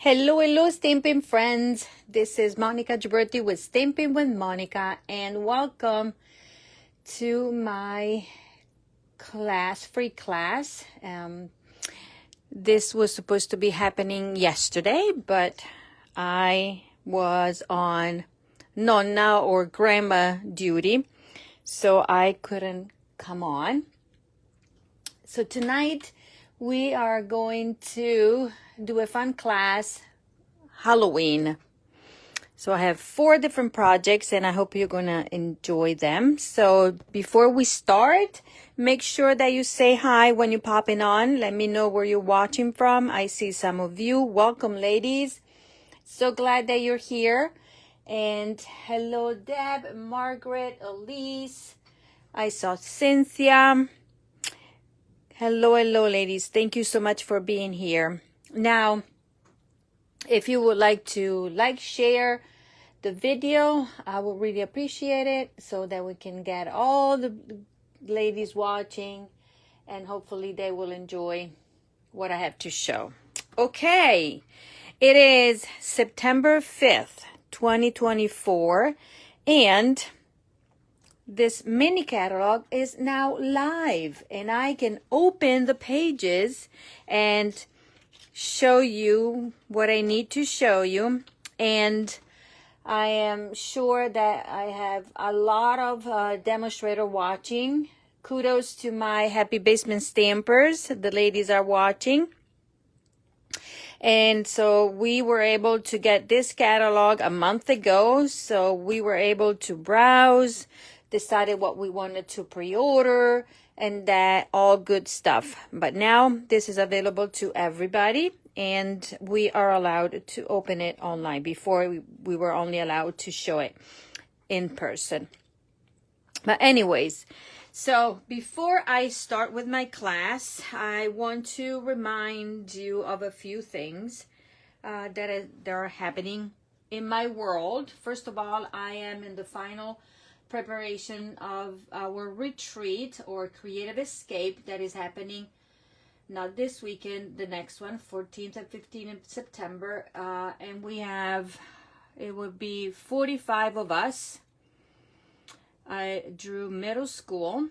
Hello, Stampin' friends. This is Monica Gibberti with Stampin' with Monica, and welcome to my free class. This was supposed to be happening yesterday, but I was on Nonna or Grandma duty, so I couldn't come on. So tonight we are going to do a fun class, Halloween. So I have 4 different projects and I hope you're going to enjoy them. So before we start, make sure that you say hi when you're popping on. Let me know where you're watching from. I see some of you. Welcome, ladies. So glad that you're here. And hello, Deb, Margaret, Elise. I saw Cynthia. Hello, ladies. Thank you so much for being here. Now, if you would like to share the video, I would really appreciate it so that we can get all the ladies watching and hopefully they will enjoy what I have to show. Okay, it is September 5th, 2024, and this mini catalog is now live and I can open the pages and show you what I need to show you. And I am sure that I have a lot of demonstrator watching. Kudos to my Happy Basement Stampers. The ladies are watching. And so we were able to get this catalog a month ago. So we were able to browse, decided what we wanted to pre-order, and that all good stuff. But now this is available to everybody and we are allowed to open it online. Before we were only allowed to show it in person. But anyways, so before I start with my class, I want to remind you of a few things that are happening in my world. First of all, I am in the final preparation of our retreat or creative escape that is happening not this weekend, the next one, 14th and 15th of September, and it would be 45 of us. I drew middle school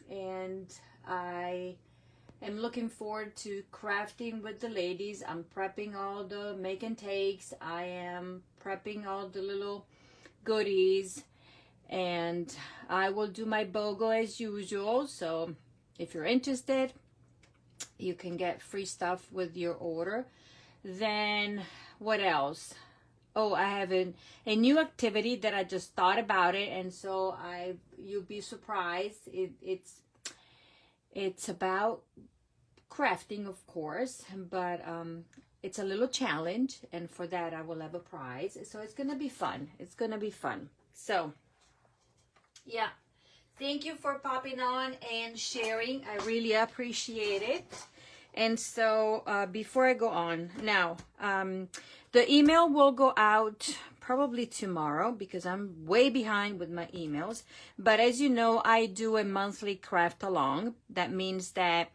and I am looking forward to crafting with the ladies. I'm prepping all the make and takes. I am prepping all the little goodies. And I will do my BOGO as usual. So if you're interested, you can get free stuff with your order. Then what else? Oh, I have a new activity that I just thought about it. And so you'll be surprised. It's about crafting, of course, but it's a little challenge. And for that, I will have a prize. So it's going to be fun. It's going to be fun. So yeah, thank you for popping on and sharing. I really appreciate it. And so before I go on, now the email will go out probably tomorrow because I'm way behind with my emails. But as you know, I do a monthly craft along. That means that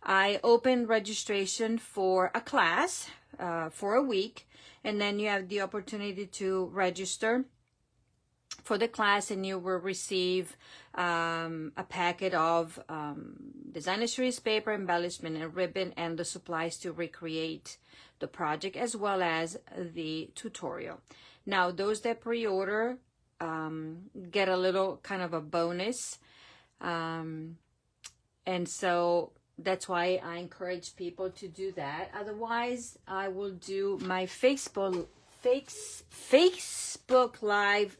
I open registration for a class for a week, and then you have the opportunity to register for the class, and you will receive a packet of designer series paper, embellishment, and ribbon, and the supplies to recreate the project, as well as the tutorial. Now, those that pre-order get a little kind of a bonus, and so that's why I encourage people to do that. Otherwise, I will do my Facebook Live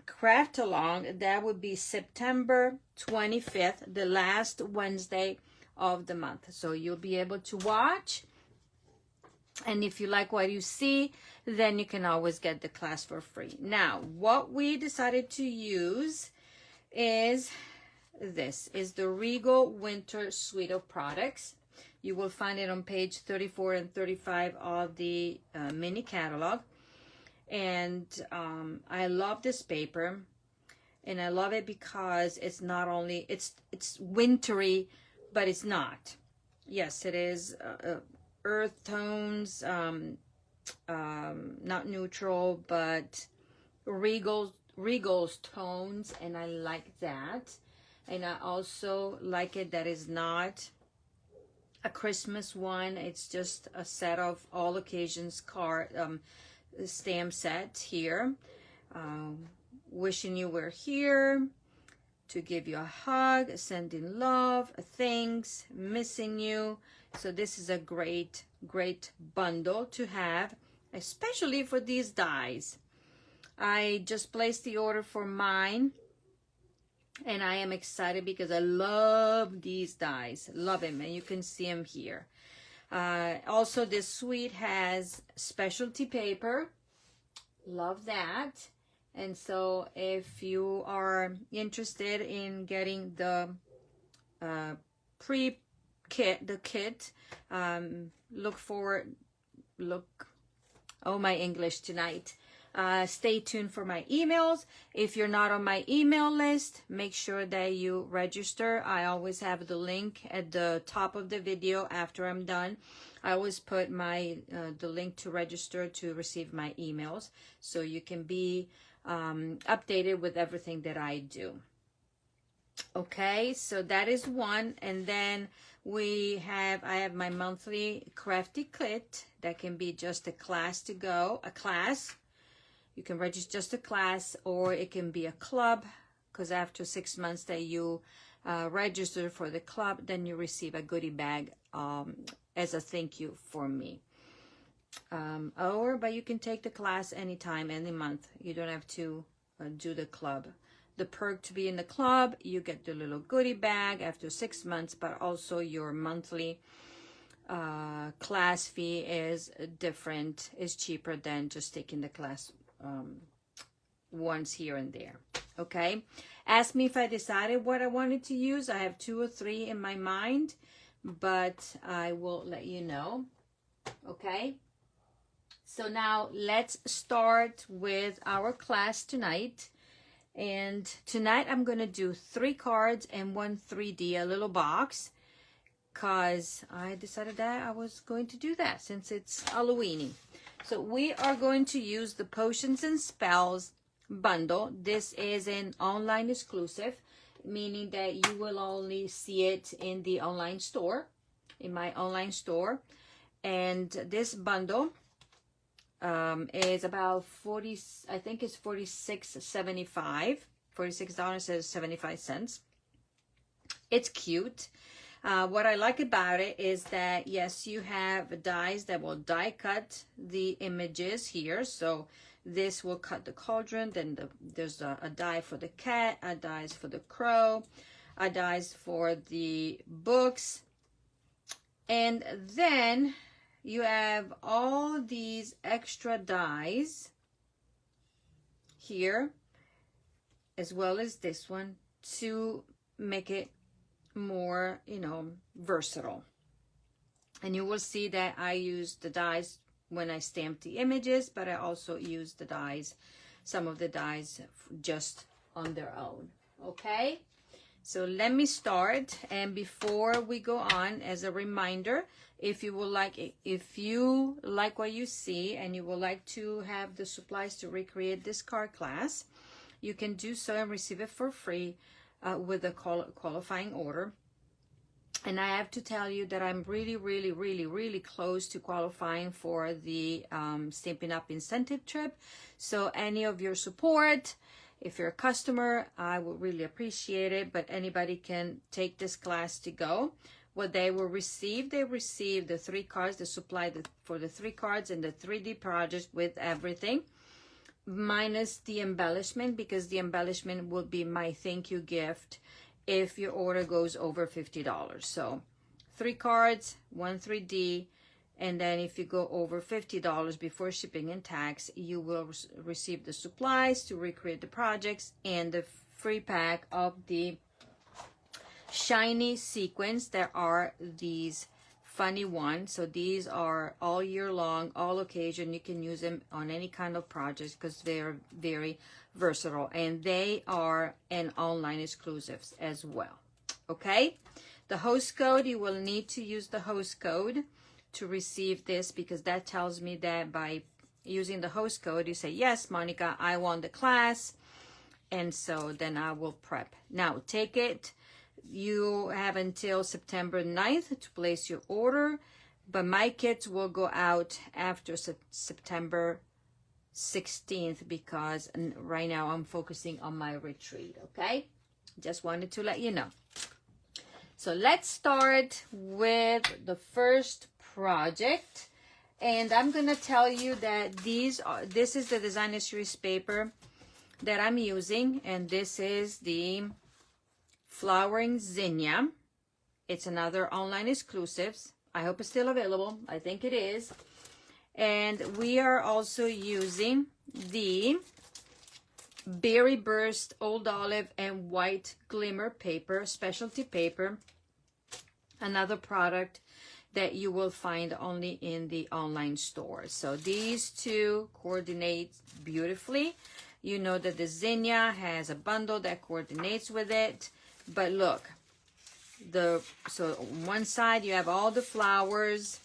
craft along. That would be September 25th, the last Wednesday of the month. So you'll be able to watch, and if you like what you see, then you can always get the class for free. Now, what we decided to use is the Regal Winter Suite of products. You will find it on page 34 and 35 of the mini catalog. And I love this paper, and I love it because it's not only, it's wintry, but it's not. Yes, it is earth tones, not neutral, but Regal's tones, and I like that. And I also like it that is not a Christmas one. It's just a set of all occasions stamp set here. Wishing you were here, to give you a hug, sending love, thanks, missing you. So this is a great bundle to have, especially for these dies. I just placed the order for mine, and I am excited because I love these dies. Love them, and you can see them here. Also, this suite has specialty paper. Love that. And so if you are interested in getting the kit, oh, my English tonight. Stay tuned for my emails. If you're not on my email list, make sure that you register. I always have the link at the top of the video after I'm done. I always put the link to register to receive my emails, so you can be updated with everything that I do. Okay, so that is one. And then I have my monthly crafty kit that can be just a class. You can register just a class, or it can be a club, because after 6 months that you register for the club, then you receive a goodie bag as a thank you for me. But you can take the class anytime, any month. You don't have to do the club. The perk to be in the club, you get the little goodie bag after 6 months, but also your monthly class fee is different, is cheaper than just taking the class once here and there. Okay, ask me if I decided what I wanted to use. I have 2 or 3 in my mind, but I will let you know. Okay, so now let's start with our class tonight. And tonight I'm going to do 3 cards and 1 3D, a little box, because I decided that I was going to do that since it's Halloween. So we are going to use the Potions and Spells bundle. This is an online exclusive, meaning that you will only see it in the online store, in my online store. And this bundle is about I think it's $46.75. It's cute. What I like about it is that, yes, you have dies that will die cut the images here. So this will cut the cauldron. Then there's a die for the cat, a die for the crow, a die for the books. And then you have all these extra dies here, as well as this one, to make it more, versatile. And you will see that I use the dies when I stamp the images, but I also use the dies, some of the dies just on their own. Okay, so let me start. And before we go on, as a reminder, if you like what you see and you would like to have the supplies to recreate this card class, you can do so and receive it for free with a qualifying order. And I have to tell you that I'm really close to qualifying for the Stampin' Up! Incentive trip. So any of your support, if you're a customer, I would really appreciate it. But anybody can take this class to go. What they will receive, they receive the 3 cards, the supply for the 3 cards and the 3D project with everything, minus the embellishment, because the embellishment will be my thank you gift if your order goes over $50. So 3 cards, 1 3D, and then if you go over $50 before shipping and tax, you will receive the supplies to recreate the projects and the free pack of the Shiny Sequins. There are these funny ones. So these are all year long, all occasion. You can use them on any kind of project because they're very versatile, and they are an online exclusives as well. Okay, the host code, you will need to use the host code to receive this, because that tells me that by using the host code, you say, yes, Monica, I want the class. And so then I will prep. Now, take it. You have until September 9th to place your order, but my kits will go out after September 16th, because right now I'm focusing on my retreat, okay? Just wanted to let you know. So let's start with the first project. And I'm going to tell you that this is the designer series paper that I'm using, and this is the Flowering Zinnia. It's another online exclusives. I hope it's still available. I think it is. And we are also using the Berry Burst Old Olive and White Glimmer paper, specialty paper. Another product that you will find only in the online store. So these two coordinate beautifully. You know that the Zinnia has a bundle that coordinates with it. But look, so on one side you have all the flowers.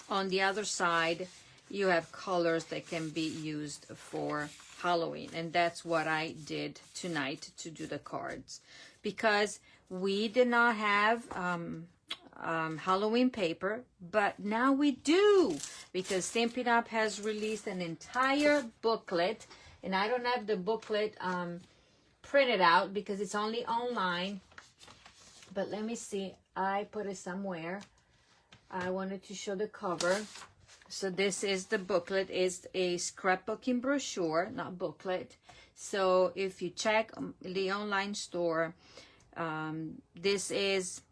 On the other side, you have colors that can be used for Halloween. And that's what I did tonight to do the cards. Because we did not have Halloween paper, but now we do. Because Stampin' Up! Has released an entire booklet. And I don't have the booklet printed out because it's only online. But let me see. I put it somewhere. I wanted to show the cover. So this is the booklet. It's a scrapbooking brochure, not booklet. So if you check the online store, this is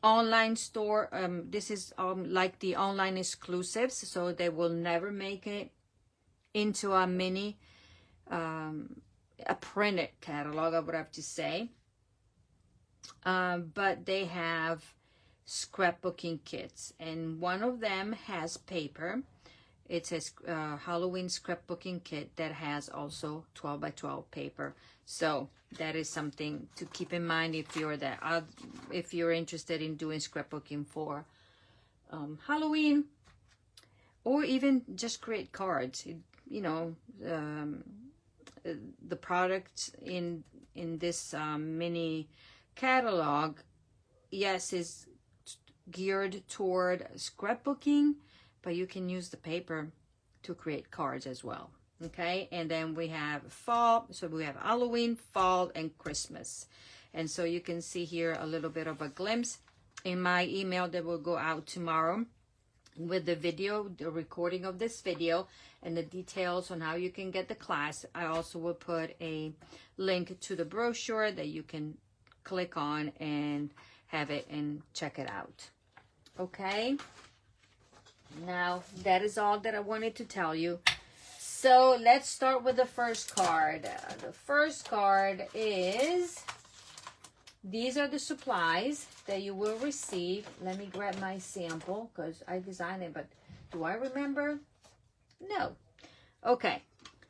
online store. This is like the online exclusives. So they will never make it into a mini, a printed catalog, I would have to say. But they have scrapbooking kits, and one of them has paper. It's a Halloween scrapbooking kit that has also 12 by 12 paper. So that is something to keep in mind if you're interested in doing scrapbooking for Halloween, or even just create cards. You know, the products in this mini catalog, yes, is geared toward scrapbooking, but you can use the paper to create cards as well. Okay, and then we have fall, so we have Halloween, fall, and Christmas. And so you can see here a little bit of a glimpse in my email that will go out tomorrow with the video, the recording of this video, and the details on how you can get the class. I also will put a link to the brochure that you can click on and have it and check it out. Okay, now that is all that I wanted to tell you. So let's start with the first card. The first card is, these are the supplies that you will receive. Let me grab my sample because I designed it, but do I remember? No. Okay,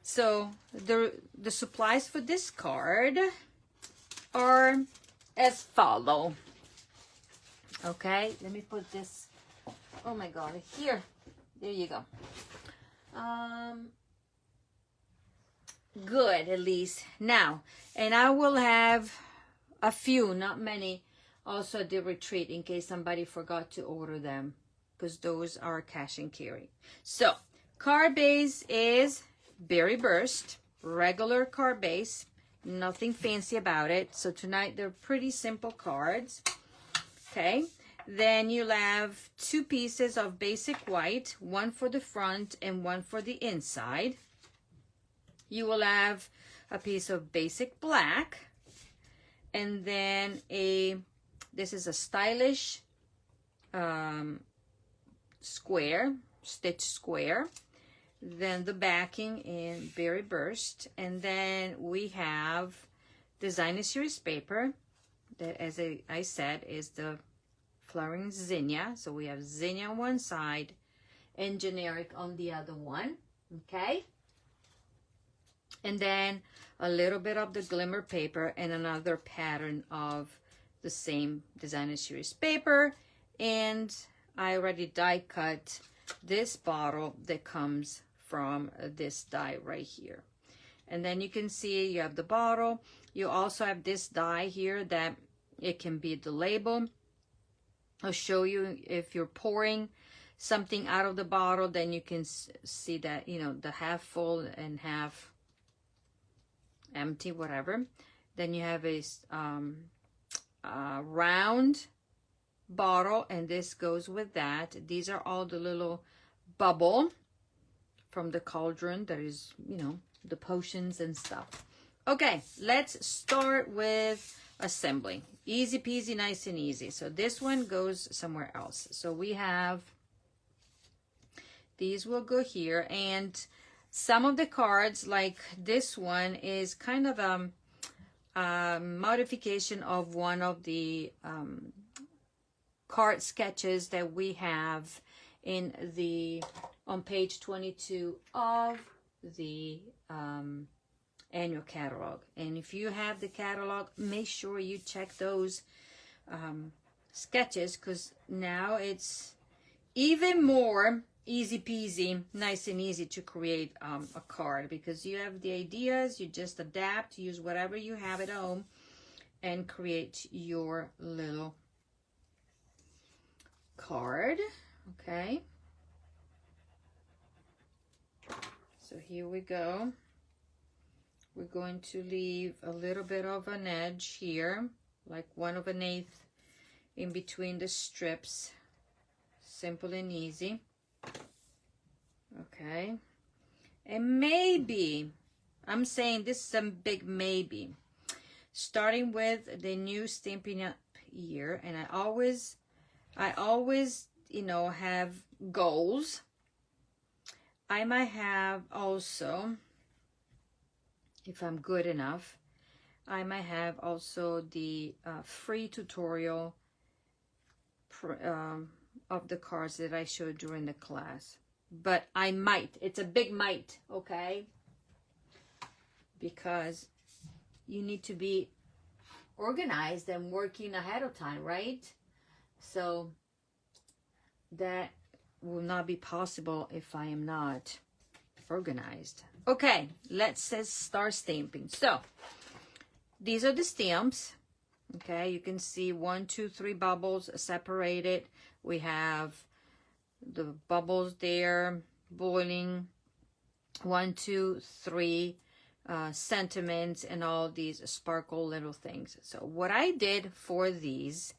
so the supplies for this card are as follow. Okay, let me put this, oh my god, here. There you go. Good, at least. Now, and I will have a few, not many, also at the retreat in case somebody forgot to order them, because those are cash and carry. So, card base is Berry Burst, regular card base, nothing fancy about it. So tonight they're pretty simple cards. Okay, then you'll have two pieces of basic white, one for the front and one for the inside. You will have a piece of basic black, and then this is a stylish square, stitch square. Then the backing in Berry Burst, and then we have designer series paper that, as I said, is the Flowering Zinnia. So we have Zinnia on one side and generic on the other one. Okay, and then a little bit of the glimmer paper and another pattern of the same designer series paper, and I already die cut this bottle that comes from this die right here. And then you can see you have the bottle. You also have this die here that it can be the label. I'll show you if you're pouring something out of the bottle, then you can see that, you know, the half full and half empty, whatever. Then you have a round bottle, and this goes with that. These are all the little bubble from the cauldron that is, you know, the potions and stuff. Okay, let's start with assembly. Easy peasy, nice and easy. So this one goes somewhere else. So we have, these will go here, and some of the cards, like this one, is kind of a modification of one of the card sketches that we have in the on page 22 of the annual catalog. And if you have the catalog, make sure you check those sketches, because now it's even more easy peasy, nice and easy to create a card, because you have the ideas, you just adapt, use whatever you have at home and create your little card. Okay, so here we go. We're going to leave a little bit of an edge here, like 1/8 in between the strips. Simple and easy. Okay, and maybe, I'm saying this is a big maybe, starting with the new Stampin' Up year, and I always, you know, have goals. I might have also, if I'm good enough, I might have also the free tutorial of the cards that I showed during the class. But I might, it's a big might, okay? Because you need to be organized and working ahead of time, right? So that will not be possible if I am not organized. Okay, let's start stamping. So these are the stamps. Okay, you can see 1, 2, 3 bubbles separated. We have the bubbles there boiling, 1, 2, 3 sentiments, and all these sparkle little things. So what I did for these,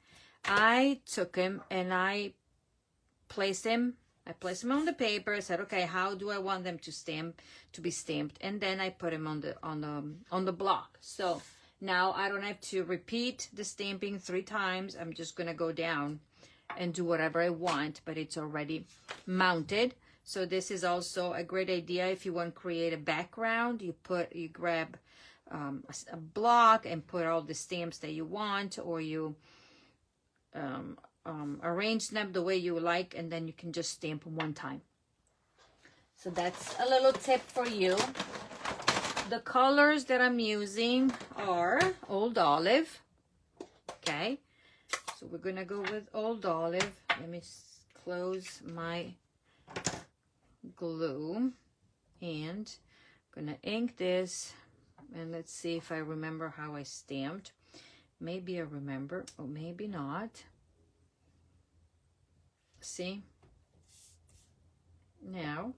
I took them and I placed them on the paper. I said, okay, how do I want them to be stamped? And then I put them on the block. So now I don't have to repeat the stamping 3 times. I'm just gonna go down and do whatever I want, but it's already mounted. So this is also a great idea if you want to create a background. You grab a block and put all the stamps that you want, or you arrange them the way you like, and then you can just stamp one time. So that's a little tip for you. The colors that I'm using are Old Olive. Okay, so we're gonna go with Old Olive. Let me close my glue, and I'm gonna ink this, and let's see if I remember how I stamped. Maybe I remember, or maybe not. See, now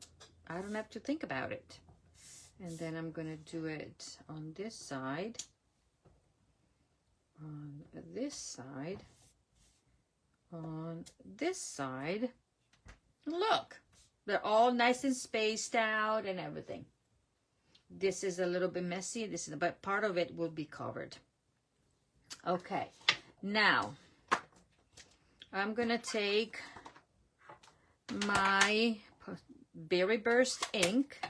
I don't have to think about it. And then I'm gonna do it on this side, on this side, on this side. Look, they're all nice and spaced out and everything. This is a little bit messy, but part of it will be covered. Okay, now I'm gonna take my Berry Burst ink,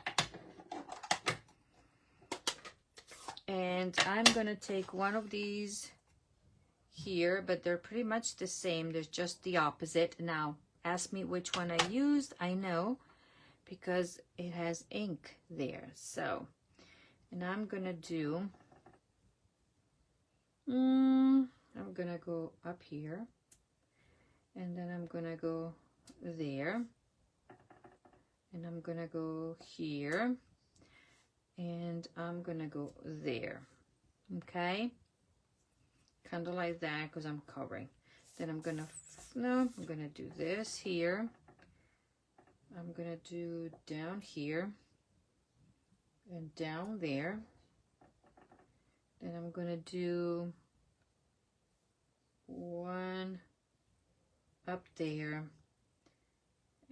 and I'm gonna take one of these here, but they're pretty much the same. There's just the opposite. Now ask me which one I used. I know because it has ink there. So, and I'm gonna do I'm gonna go up here, And then I'm gonna go there, and I'm gonna go here, and I'm gonna go there. Okay, kind of like that, because I'm covering. Then I'm gonna do this here. I'm gonna do down here and down there. Then I'm gonna do one up there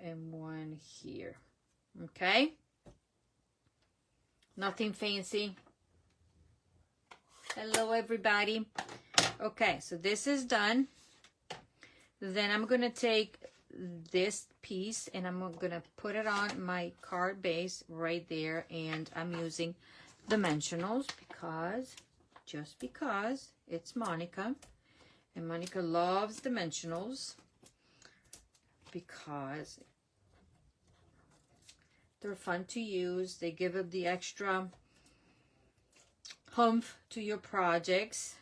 and one here. Okay, nothing fancy. Hello everybody. Okay, so this is done. Then I'm gonna take this piece and I'm gonna put it on my card base right there, and I'm using dimensionals because, just because it's Monica, and Monica loves dimensionals because they're fun to use. They give it the extra humph to your projects,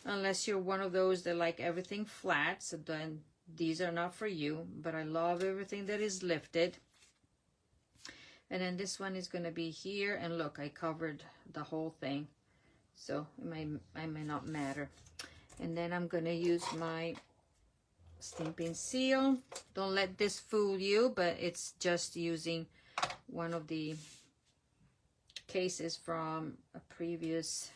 unless you're one of those that like everything flat, so then these are not for you. But I love everything that is lifted. And then this one is going to be here, and look, I covered the whole thing, so it may not matter. And then I'm going to use my stamping seal. Don't let this fool you, but it's just using one of the cases from a previous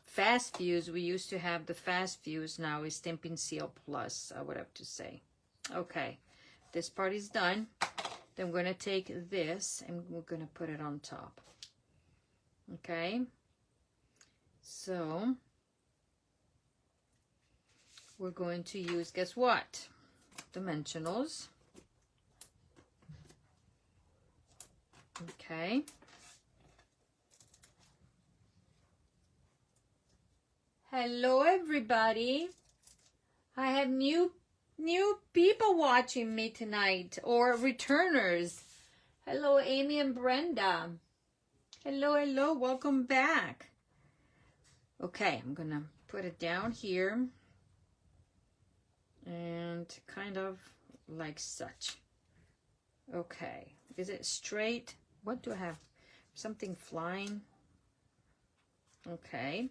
fast fuse. We used to have the fast fuse, now is Stampin' Seal Plus, I would have to say. Okay, this part is done. Then I'm going to take this and we're going to put it on top. Okay, so we're going to use, guess what? Dimensionals. Okay. Hello everybody. I have new people watching me tonight, or returners. Hello Amy and Brenda. Hello, welcome back. Okay, I'm gonna put it down here and kind of like such. Okay, is it straight? What do I have? Something flying? Okay,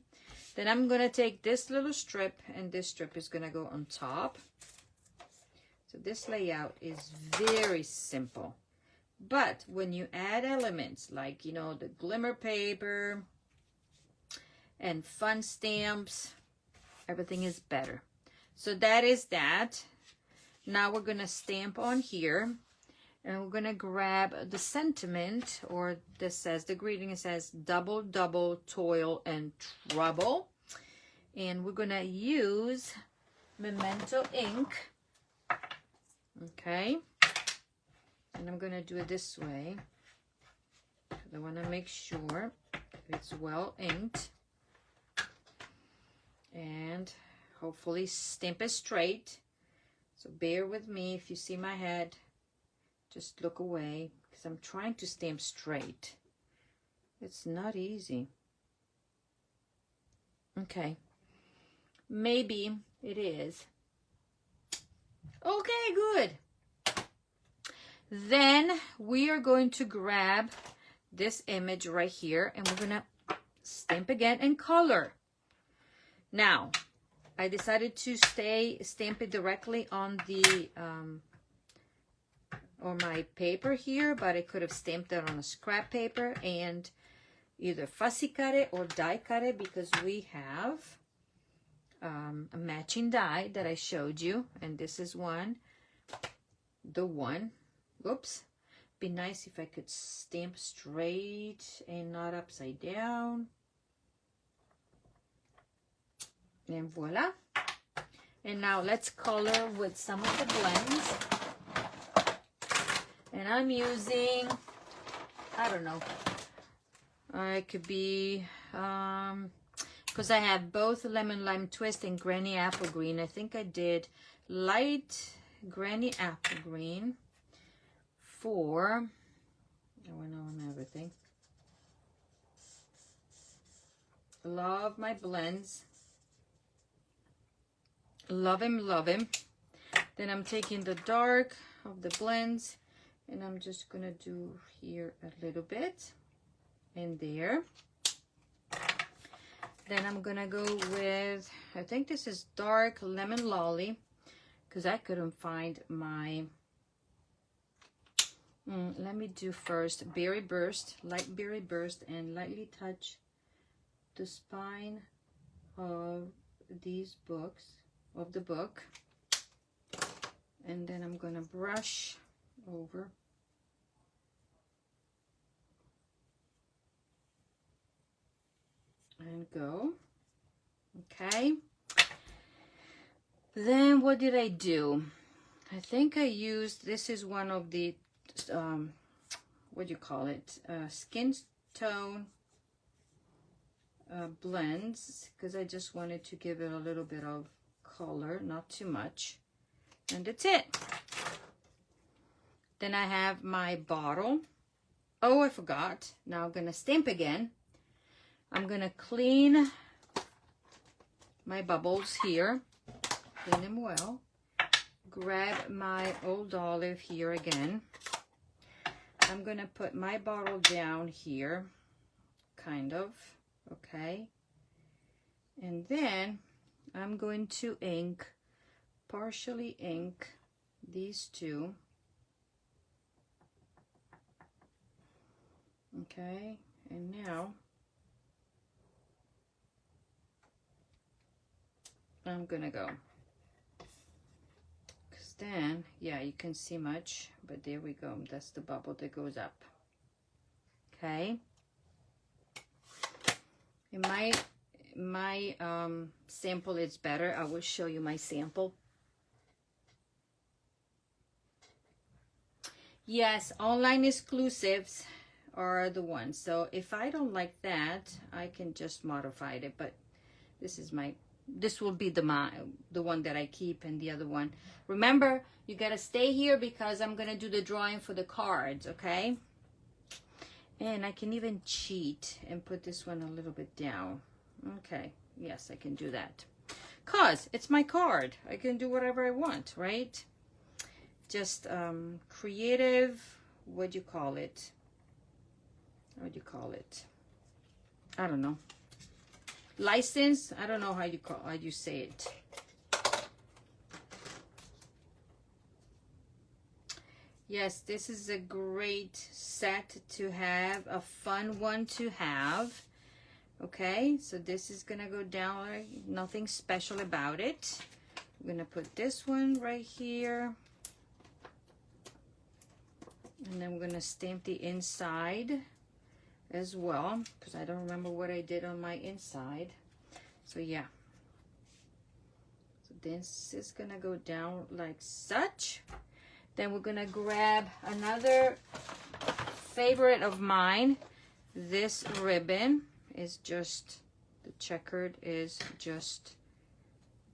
then I'm gonna take this little strip, and this strip is gonna go on top. So this layout is very simple, but when you add elements like, you know, the glimmer paper and fun stamps, everything is better. So that is that. Now we're gonna stamp on here, and we're gonna grab the sentiment, or this says, the greeting, it says double, double, toil and trouble. And we're gonna use Memento ink. Okay. And I'm gonna do it this way. I wanna make sure it's well inked. And hopefully stamp it straight. So bear with me. If you see my head, just look away, because I'm trying to stamp straight. It's not easy. Okay. Maybe it is. Okay, good. Then we are going to grab this image right here, and we're going to stamp again and color. Now, I decided to stamp it directly on the on my paper here, but I could have stamped it on a scrap paper and either fussy cut it or die cut it, because we have a matching die that I showed you, and this is the one. Whoops. Be nice if I could stamp straight and not upside down. And voila. And now let's color with some of the blends. And I'm using, I don't know, it could be, because I have both Lemon Lime Twist and Granny Apple Green. I think I did light Granny Apple Green for, I went on everything. Love my blends. Love him, love him. Then I'm taking the dark of the blends and I'm just gonna do here a little bit in there. Then I'm gonna go with, I think this is dark lemon lolly, because I couldn't find my, let me do first berry burst, light berry burst, and lightly touch the spine of these books, of the book. And then I'm gonna brush over. And go. Okay. Then what did I do? I think I used, this is one of the, what do you call it? Skin tone blends, because I just wanted to give it a little bit of color, not too much. And that's it. Then I have my bottle. Oh, I forgot. Now I'm gonna stamp again. I'm gonna clean my bubbles here, clean them well. Grab my old olive here again. I'm gonna put my bottle down here, kind of, okay? And then I'm going to ink, partially ink these two. Okay, and now I'm gonna go, because then, yeah, you can see much, but there we go. That's the bubble that goes up. Okay. In my sample is better. I will show you my sample. Yes, online exclusives are the ones. So if I don't like that, I can just modify it. But this is my, this will be the one that I keep, and the other one. Remember, you gotta stay here because I'm gonna do the drawing for the cards, okay? And I can even cheat and put this one a little bit down. Okay, yes, I can do that. Cause it's my card. I can do whatever I want, right? Just creative, what do you call it? What do you call it? I don't know. License? I don't know how you say it. Yes, this is a great set to have, a fun one to have. Okay, so this is gonna go down, nothing special about it. I'm gonna put this one right here. And then we're gonna stamp the inside as well, because I don't remember what I did on my inside. So yeah. So this is gonna go down like such. Then we're gonna grab another favorite of mine. This ribbon is just, the checkered is just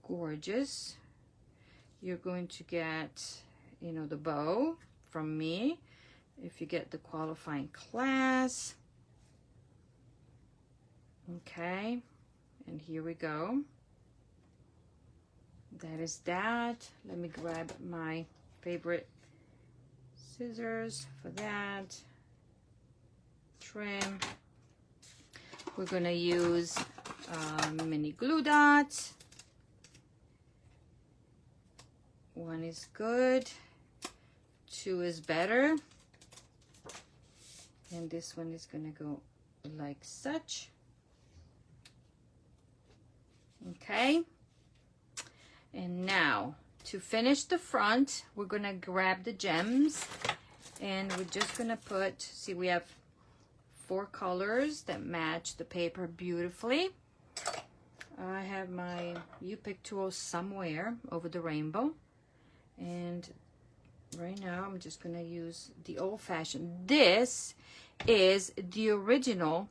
gorgeous. You're going to get, you know, the bow from me if you get the qualifying class. Okay, and here we go. That is that. Let me grab my favorite scissors for that. Trim. We're gonna use mini glue dots. One is good, two is better, and this one is gonna go like such. Okay, and now to finish the front, we're gonna grab the gems, and we're just gonna put, see, we have 4 colors that match the paper beautifully. I have my U-Pick tool somewhere over the rainbow, and right now I'm just gonna use the old-fashioned. This is the original,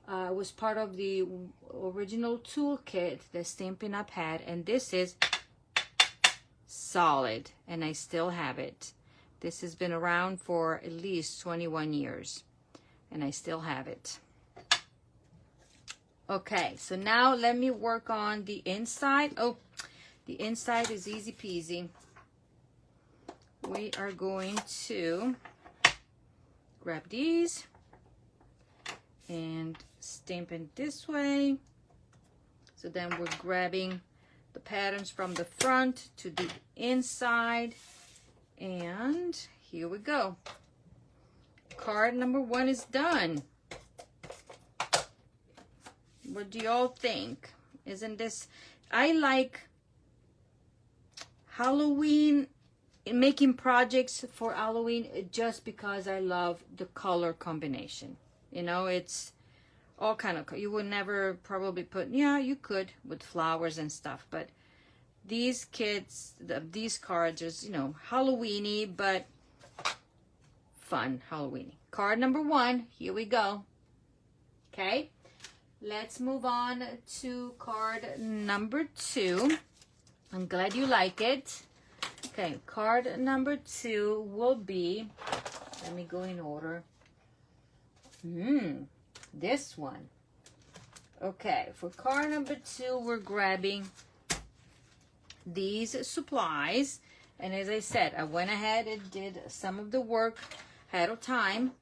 was part of the original toolkit that Stampin' Up had, and this is solid, and I still have it. This has been around for at least 21 years, and I still have it. Okay, so now let me work on the inside. Oh, The inside is easy peasy. We are going to grab these and stamp it this way. So then we're grabbing the patterns from the front to the inside. And here we go. Card number 1 is done. What do y'all think? Isn't this, I like Halloween, making projects for Halloween just because I love the color combination. You know, it's all kind of, you would never probably put, yeah, you could with flowers and stuff, but these kids, these cards are, you know, Halloweeny, but fun Halloweeny. Card number 1, here we go. Okay, let's move on to card number 2. I'm glad you like it. Okay, card number 2 will be, let me go in order. This one. Okay, for card number 2, we're grabbing these supplies. And as I said, I went ahead and did some of the work ahead of time.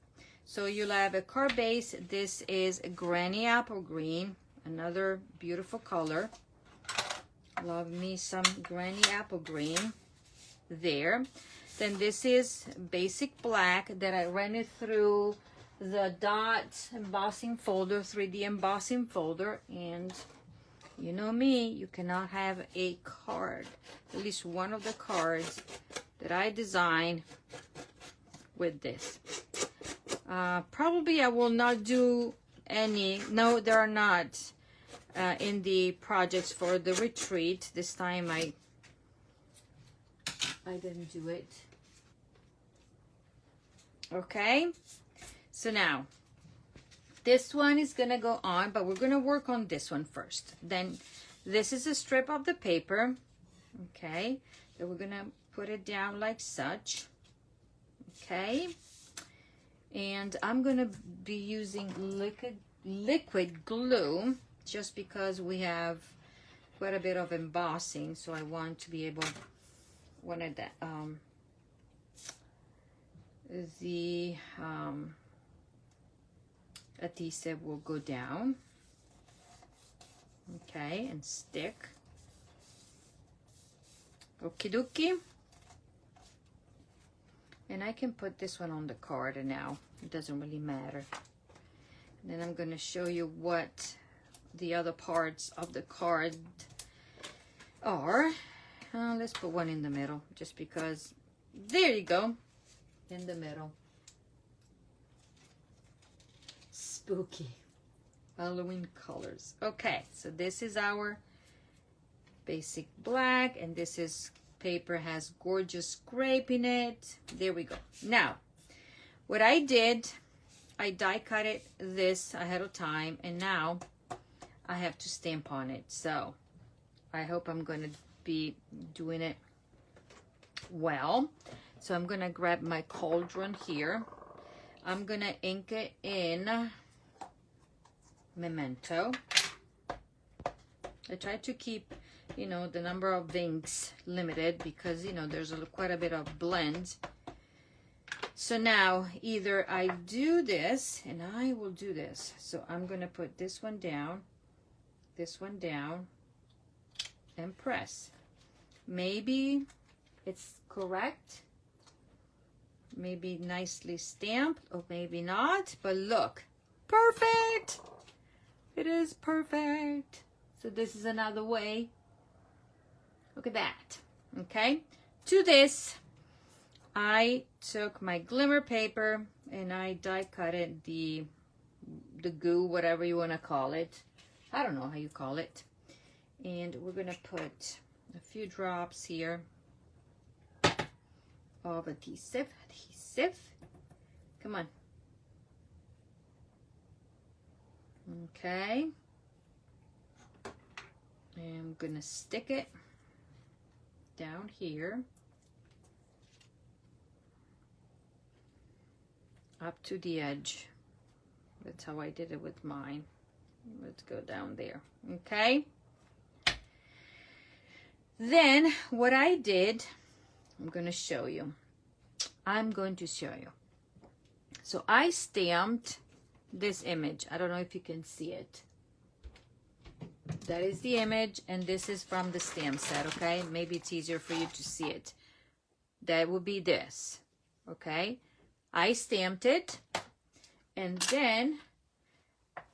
So you'll have a card base. This is a Granny Apple Green, another beautiful color. Love me some Granny Apple Green there. Then this is basic black that I ran it through the dot embossing folder, 3D embossing folder. And you know me, you cannot have a card, at least one of the cards that I designed with this. Probably I will not do any, no, there are not in the projects for the retreat. This time I didn't do it. Okay, so now this one is gonna go on, but we're gonna work on this one first. Then this is a strip of the paper. Okay, then we're gonna put it down like such. Okay, and I'm gonna be using liquid glue just because we have quite a bit of embossing, so I want to be able, wanted that the adhesive will go down, okay, and stick. Okie dokie. And I can put this one on the card now. It doesn't really matter. And then I'm going to show you what the other parts of the card are. Let's put one in the middle, just because. There you go. In the middle. Spooky Halloween colors. Okay, so this is our basic black, and this is paper, has gorgeous grape in it. There we go. Now, what I did, I die cut it this ahead of time, and now I have to stamp on it. So I hope I'm going to be doing it well. So I'm going to grab my cauldron here. I'm going to ink it in Memento. I try to keep, you know, the number of inks limited because, you know, there's quite a bit of blend. So now either I do this, and I will do this. So I'm going to put this one down, and press. Maybe it's correct, maybe nicely stamped, or maybe not, but look, perfect. It is perfect. So this is another way. Look at that. Okay, to this I took my glimmer paper and I die cut it, the goo, whatever you want to call it. I don't know how you call it. And we're gonna put a few drops here of adhesive. Come on. Okay. And I'm gonna stick it down here up to the edge. That's how I did it with mine. Let's go down there. Okay. Then what I did, I'm going to show you. So I stamped this image. I don't know if you can see it. That is the image, and this is from the stamp set, okay? Maybe it's easier for you to see it. That would be this, okay? I stamped it, and then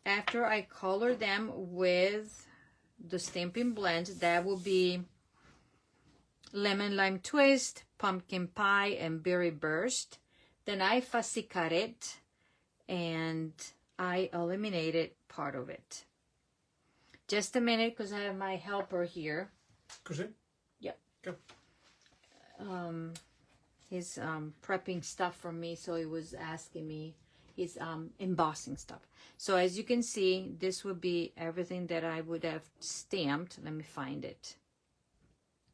after I color them with the Stampin' Blend, that will be Lemon Lime Twist, Pumpkin Pie, and Berry Burst. Then I fussy cut it, and I eliminated part of it. Just a minute, because I have my helper here. Così? Yep. Go. He's prepping stuff for me, so he was asking me. He's embossing stuff. So as you can see, this would be everything that I would have stamped. Let me find it.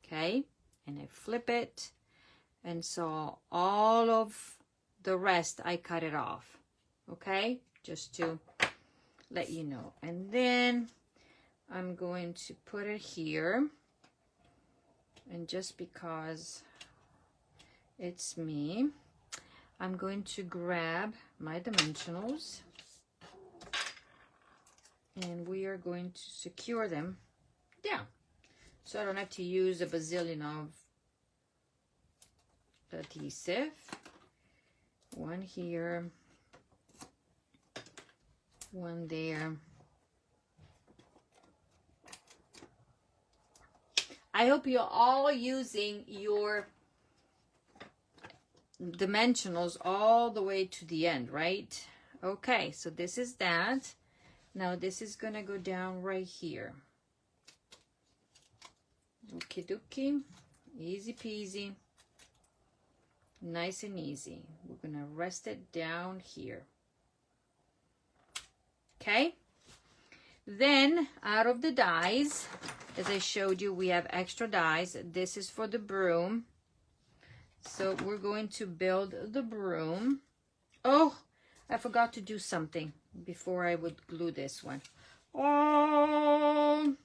Okay, and I flip it, and so all of the rest I cut it off. Okay, just to let you know. And then I'm going to put it here, and just because it's me, I'm going to grab my dimensionals, and we are going to secure them down, so I don't have to use a bazillion of adhesive. One here, one there. I hope you're all using your dimensionals all the way to the end, right? Okay, so this is that. Now this is gonna go down right here. Okie dokie, easy peasy, nice and easy. We're gonna rest it down here. Okay, then out of the dies, as I showed you, we have extra dies. This is for the broom. So we're going to build the broom. Oh, I forgot to do something before I would glue this one. Oh,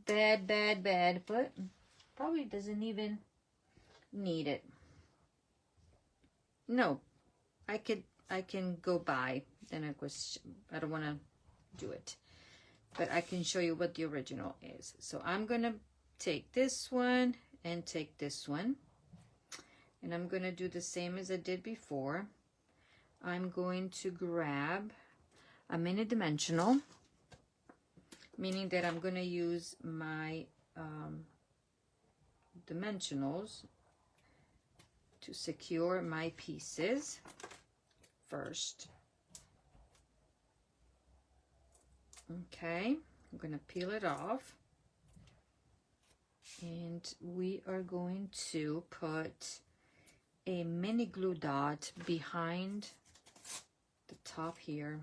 bad, bad, bad, but probably doesn't even need it. No, I can go by. Then I don't want to do it, but I can show you what the original is. So I'm gonna take this one and take this one. And I'm going to do the same as I did before. I'm going to grab a mini dimensional, meaning that I'm going to use my dimensionals to secure my pieces first. Okay, I'm going to peel it off. And we are going to put a mini glue dot behind the top here.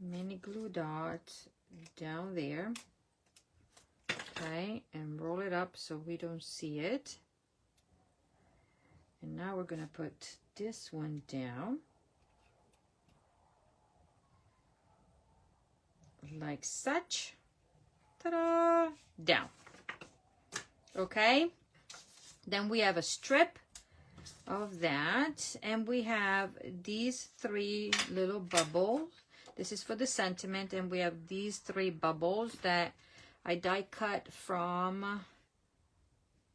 Mini glue dot down there. Okay, and roll it up so we don't see it. And now we're going to put this one down. Like such. Ta-da! Down. Okay, then we have a strip of that, and we have these three little bubbles. This is for the sentiment, and we have these three bubbles that I die cut from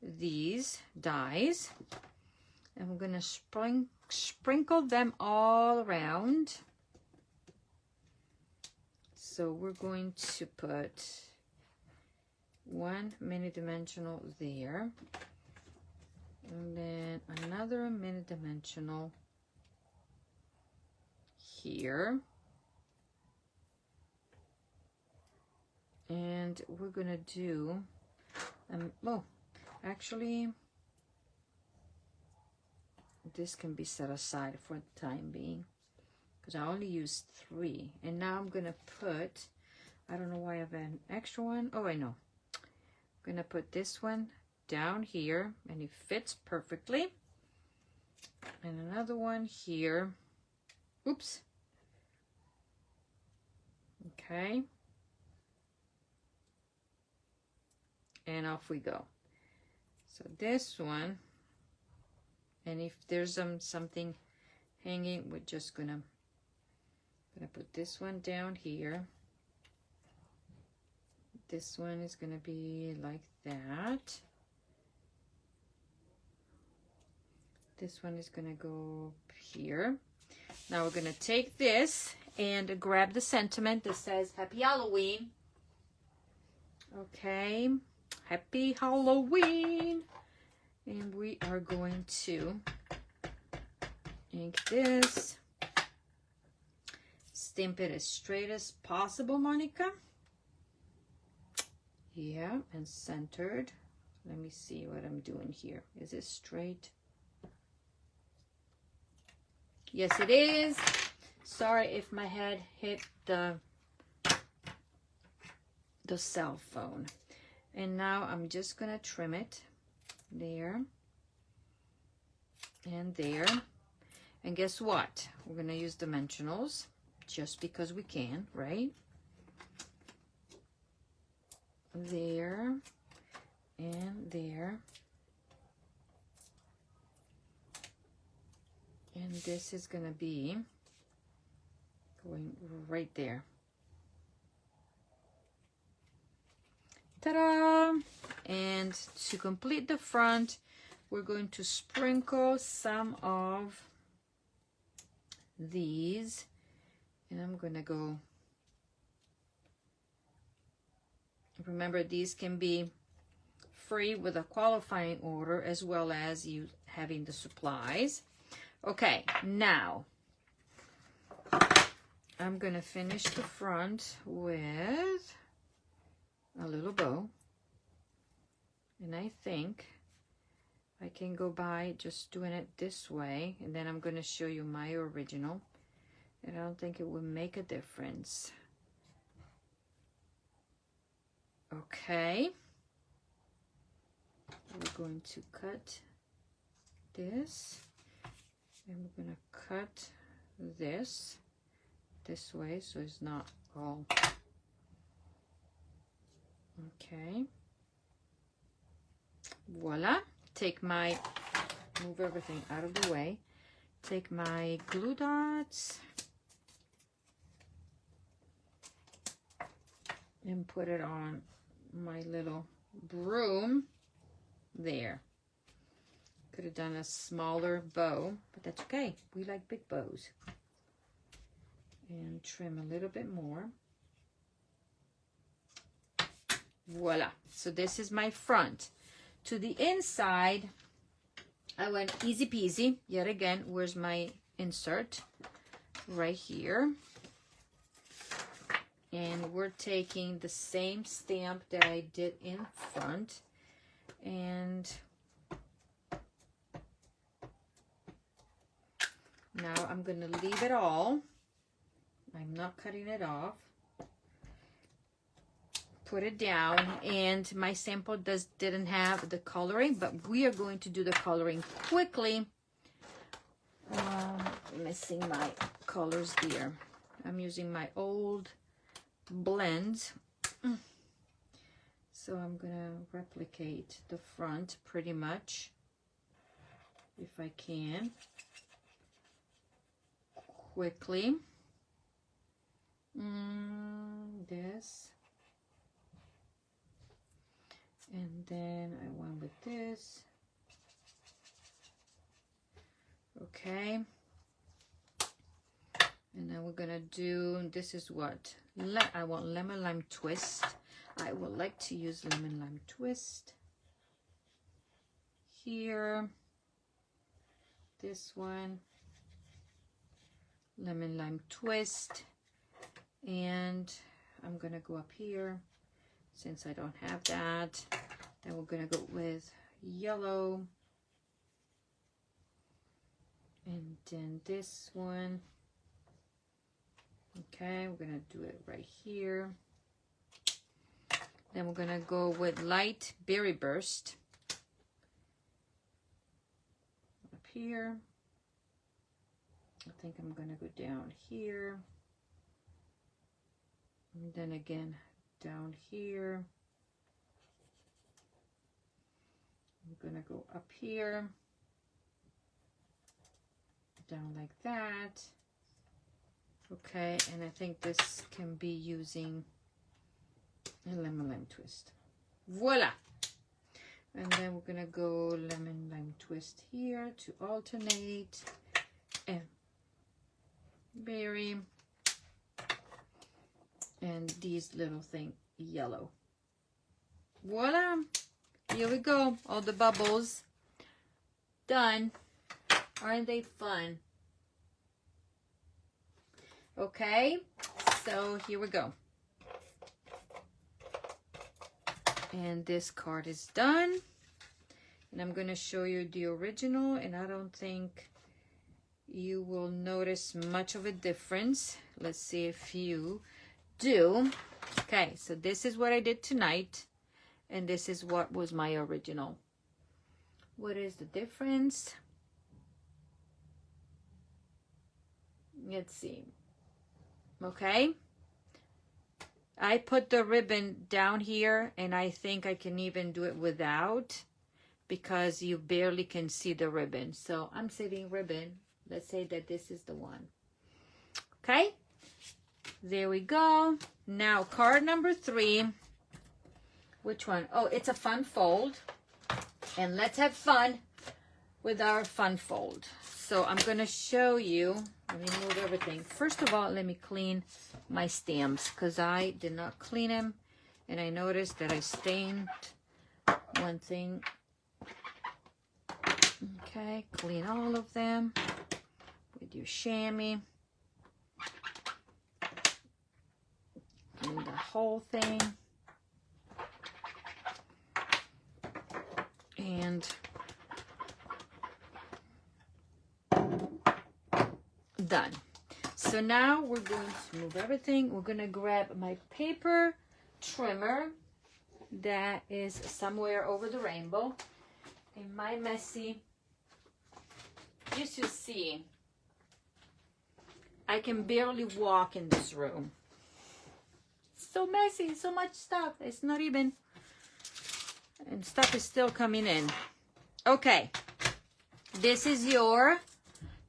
these dies, and we're going to sprinkle them all around. So we're going to put one mini dimensional there, and then another mini dimensional here, and we're gonna do oh, actually this can be set aside for the time being because I only used 3, and now I'm gonna put, I don't know why I have an extra one. Oh, I know. I'm gonna put this one down here, and it fits perfectly, and another one here. Oops. Okay, and off we go. So this one, and if there's something hanging, we're just gonna put this one down here. This one is gonna be like that. This one is gonna go here. Now we're gonna take this and grab the sentiment that says Happy Halloween. Okay, Happy Halloween. And we are going to ink this. Stamp it as straight as possible, Monica. Yeah, and centered. Let me see what I'm doing here. Is it straight? Yes, it is. Sorry if my head hit the cell phone. And now I'm just gonna trim it there and there. And guess what? We're gonna use dimensionals just because we can, right? There and there. And this is gonna be going right there. Ta-da! And to complete the front, we're going to sprinkle some of these. And I'm gonna go, remember these can be free with a qualifying order as well as you having the supplies. Okay, now I'm gonna finish the front with a little bow, and I think I can go by just doing it this way, and then I'm gonna show you my original, and I don't think it will make a difference. Okay, we're going to cut this, and we're gonna cut this way so it's not all. Okay, voila. Move everything out of the way. Take my glue dots and put it on my little broom there. Could have done a smaller bow, but that's okay. We like big bows. And trim a little bit more. Voila. So this is my front. To the inside, I went easy peasy. Yet again, where's my insert? Right here. And we're taking the same stamp that I did in front. And now I'm going to leave it all. I'm not cutting it off. Put it down, and my sample didn't have the coloring, but we are going to do the coloring quickly. Missing my colors here. I'm using my old blends. So I'm gonna replicate the front pretty much, if I can, quickly. This. And then I went with this. Okay. And then we're gonna do, this is what? I want lemon lime twist. I would like to use lemon lime twist. Here. This one. Lemon lime twist. And I'm gonna go up here. Since I don't have that, then we're gonna go with yellow, and then this one. Okay, we're gonna do it right here. Then we're gonna go with light berry burst up here. I think I'm gonna go down here, and then again down here, I'm gonna go up here, down like that. Okay, and I think this can be using a lemon lime twist. Voila! And then we're gonna go lemon lime twist here to alternate, and berry, and these little thing yellow. Voila! Here we go. All the bubbles done. Aren't they fun? Okay, so here we go. And this card is done. And I'm going to show you the original, and I don't think you will notice much of a difference. Let's see if you do. Okay, so this is what I did tonight, and this is what was my original. What is the difference? Let's see. Okay, I put the ribbon down here, and I think I can even do it without, because you barely can see the ribbon. So I'm saving ribbon. Let's say that this is the one. Okay, there we go. Now card number 3. Which one? Oh, it's a fun fold, and let's have fun with our fun fold. So I'm going to show you. Let me move everything. First of all, let me clean my stamps, because I did not clean them, and I noticed that I stained one thing. Okay, clean all of them with your chamois. Clean the whole thing. And done. So now we're going to move everything. We're going to grab my paper trimmer that is somewhere over the rainbow. In my messy, you should see, I can barely walk in this room. So messy, so much stuff. It's not even, and stuff is still coming in. Okay, this is your,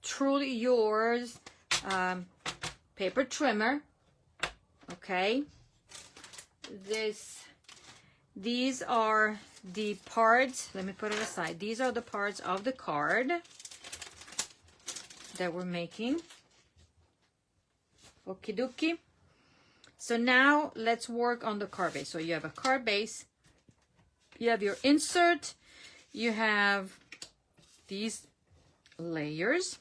truly yours, paper trimmer. Okay, these are the parts. Let me put it aside. These are the parts of the card that we're making. Okie dokie. So now let's work on the card base. So you have a card base, you have your insert, you have these layers,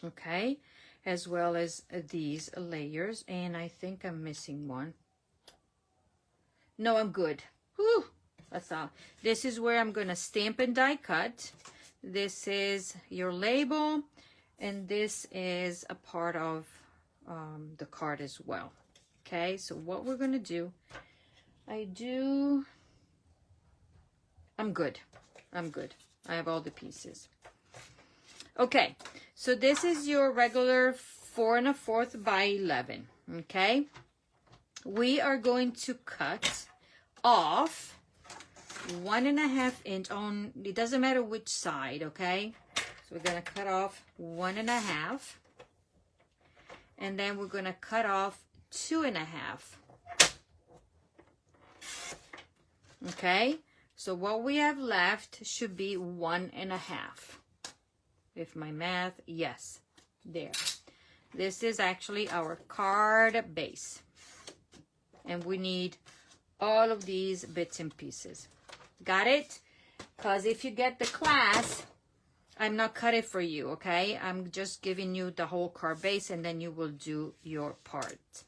okay, as well as these layers, and I think I'm missing one. No, I'm good. Whew, that's all. This is where I'm going to stamp and die cut. This is your label, and this is a part of the card as well. Okay, so what we're going to do, I'm good. I'm good. I have all the pieces. Okay, so this is your regular 4 1/4 by 11. Okay, we are going to cut off 1.5 inch on, it doesn't matter which side. Okay, so we're going to cut off 1.5, and then we're going to cut off 2.5. Okay, so what we have left should be 1.5. If my math, yes, there. This is actually our card base, and we need all of these bits and pieces. Got it? Because if you get the class, I'm not cut it for you, okay? I'm just giving you the whole card base, and then you will do your part.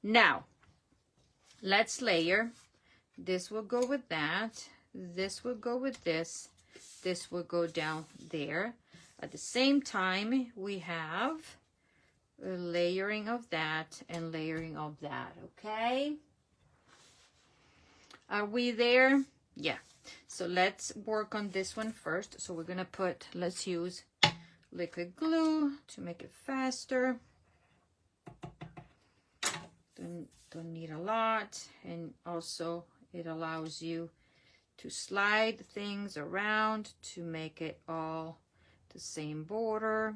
Now, let's layer. This will go with that. This will go with this. This will go down there. At the same time, we have a layering of that and layering of that, okay? Are we there? Yeah. So let's work on this one first. So we're gonna put, let's use liquid glue to make it faster. Don't need a lot, and also it allows you to slide things around to make it all the same border,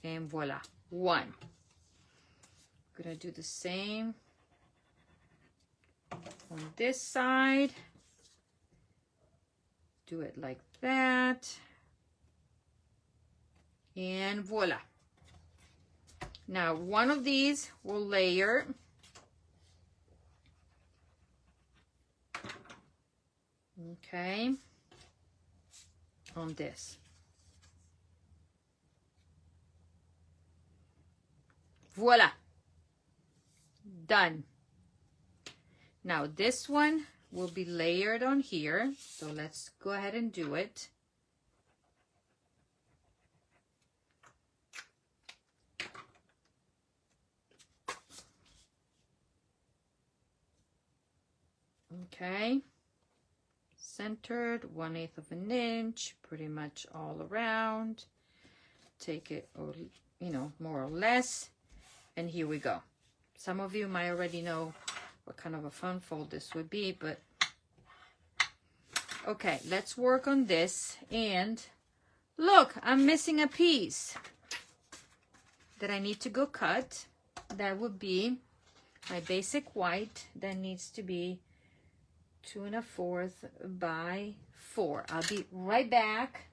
and voila, one. I'm gonna do the same on this side. Do it like that, and voila. Now one of these will layer. Okay, on this. Voila, done. Now this one will be layered on here, so let's go ahead and do it. Okay, centered, 1/8 of an inch, pretty much all around. Take it, you know, more or less, and here we go. Some of you might already know what kind of a fun fold this would be, but okay, let's work on this. And look, I'm missing a piece that I need to go cut. That would be my basic white. That needs to be 2 1/4 by 4. I'll be right back.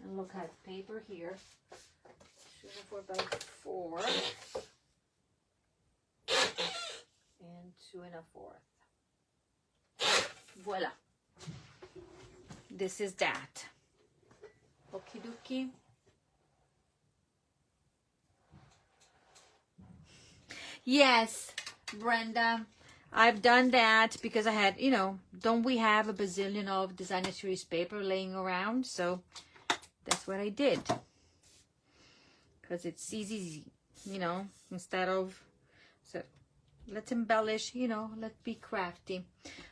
And look at paper here. 2 1/4 by 4. And 2 1/4. Voila. This is that. Okie dokie. Yes, Brenda. I've done that because I had, you know, don't we have a bazillion of designer series paper laying around? So that's what I did. Because it's easy, you know, instead of, so let's embellish, you know, let's be crafty.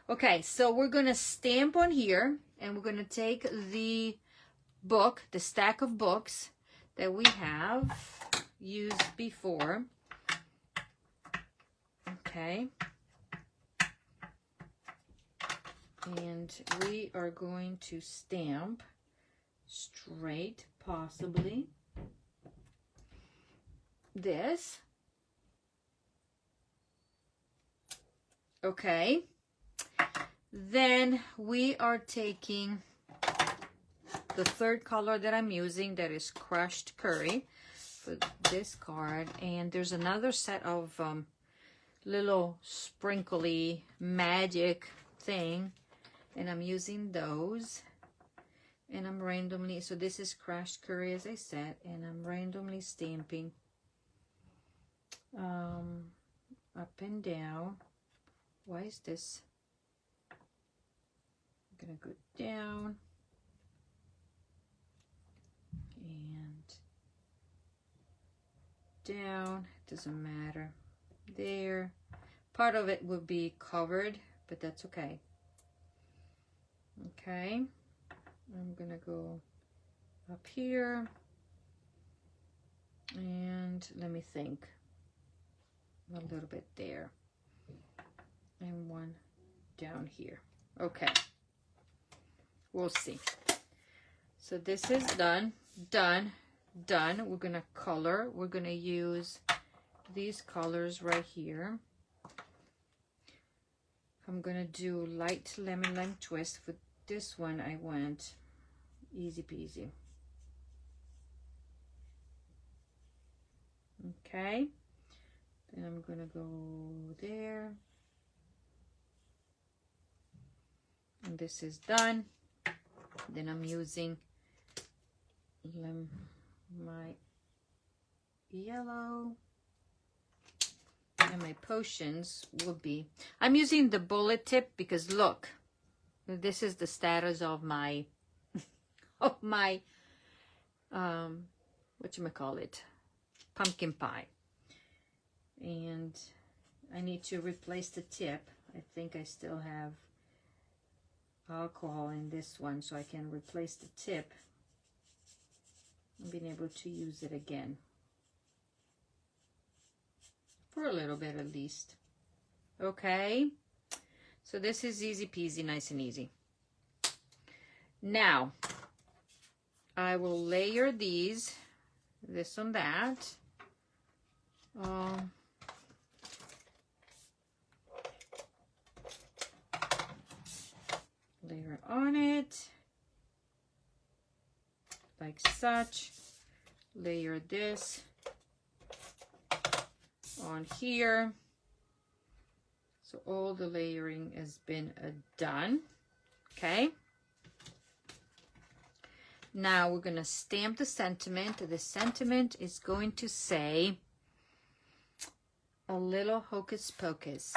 Okay, so we're going to stamp on here, and we're going to take the book, the stack of books that we have used before. Okay. And we are going to stamp straight, possibly, this. Okay. Then we are taking the third color that I'm using, that is crushed curry, for this card. And there's another set of little sprinkly magic thing, and I'm using those, and I'm randomly, so this is crushed curry, as I said, and I'm randomly stamping up and down. Why is this? I'm gonna go down and down, doesn't matter. There, part of it will be covered, but that's okay. Okay, I'm gonna go up here, and let me think, a little bit there, and one down here. Okay, we'll see. So this is done. We're gonna color. We're gonna use these colors right here. I'm gonna do light lemon lime twist. For this one, I went easy peasy. Okay, then I'm gonna go there, and this is done. Then I'm using my yellow, and my potions will be, I'm using the bullet tip because look, this is the status of my whatchamacallit, pumpkin pie, and I need to replace the tip. I think I still have alcohol in this one, so I can replace the tip and being able to use it again for a little bit at least. Okay, so this is easy peasy, nice and easy. Now, I will layer these, this on that. Layer on it, like such. Layer this on here. So all the layering has been done. Okay. Now we're going to stamp the sentiment. The sentiment is going to say a little hocus pocus.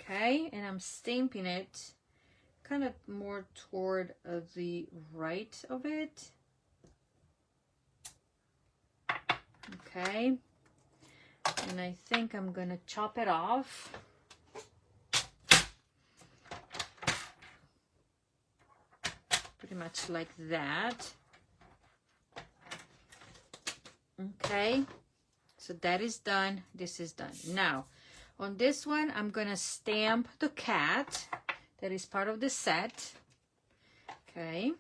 Okay, and I'm stamping it kind of more toward the right of it. Okay, and I think I'm gonna chop it off. Pretty much like that. Okay, so that is done. This is done. Now, on this one, I'm gonna stamp the cat that is part of the set. Okay.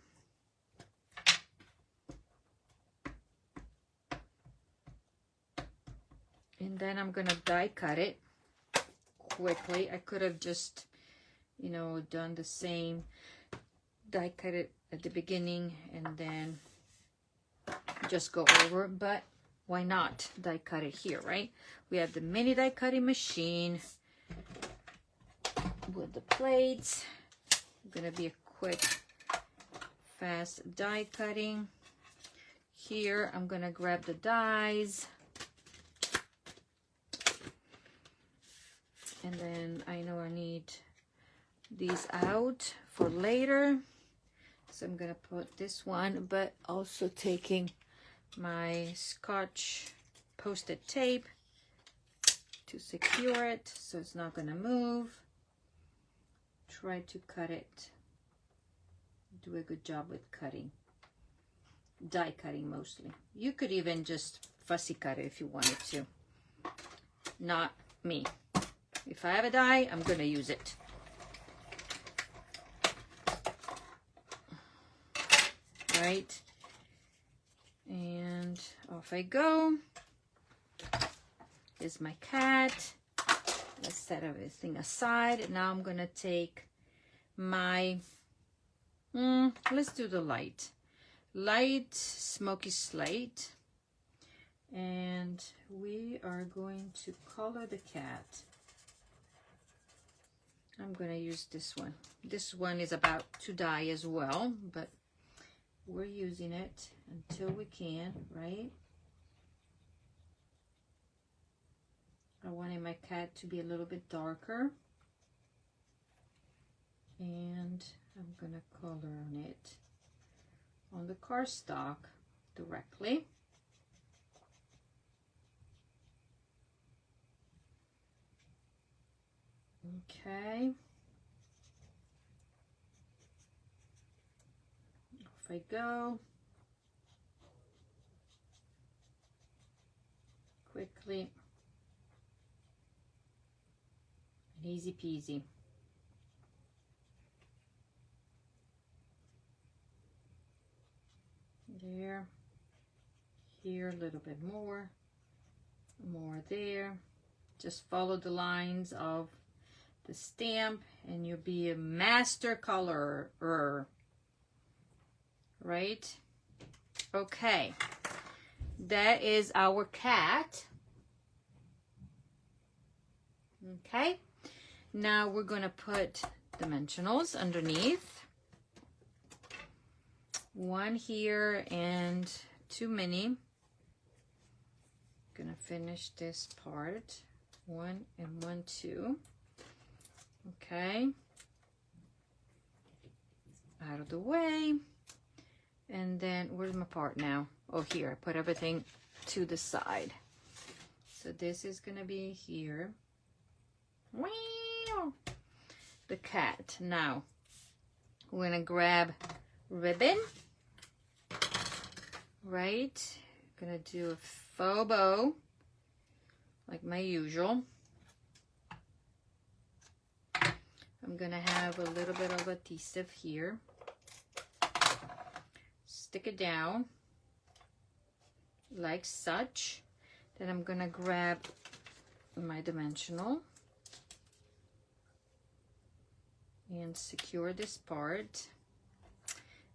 And then I'm gonna die cut it quickly. I could have just, you know, done the same, die cut it at the beginning and then just go over, but why not die cut it here, right? We have the mini die cutting machine with the plates. Gonna be a quick, fast die cutting. Here, I'm gonna grab the dies. And then I know I need these out for later. So I'm gonna put this one, but also taking my Scotch post-it tape to secure it so it's not gonna move. Try to cut it. Do a good job with cutting. Die cutting mostly. You could even just fussy cut it if you wanted to. Not me. If I have a die, I'm gonna use it. Right? And off I go. Here's my cat. Let's set everything aside. Now I'm gonna take my, let's do the light smoky slate. And we are going to color the cat. I'm gonna use this one. This one is about to die as well, but we're using it until we can, right? I wanted my cat to be a little bit darker. And I'm gonna color on it on the cardstock directly. Okay. Off I go. Quickly. And easy peasy. There. Here a little bit more. More there. Just follow the lines of the stamp and you'll be a master colorer, right? Okay, that is our cat. Okay, now we're going to put dimensionals underneath. One here and two mini. Gonna finish this part. 1 and 1, 2. Okay, out of the way. And then where's my part now? Oh, here. I put everything to the side. So this is gonna be here. Wow. The cat. Now we're gonna grab ribbon, right? Gonna do a faux bow like my usual. I'm gonna have a little bit of adhesive here. Stick it down like such. Then I'm gonna grab my dimensional and secure this part,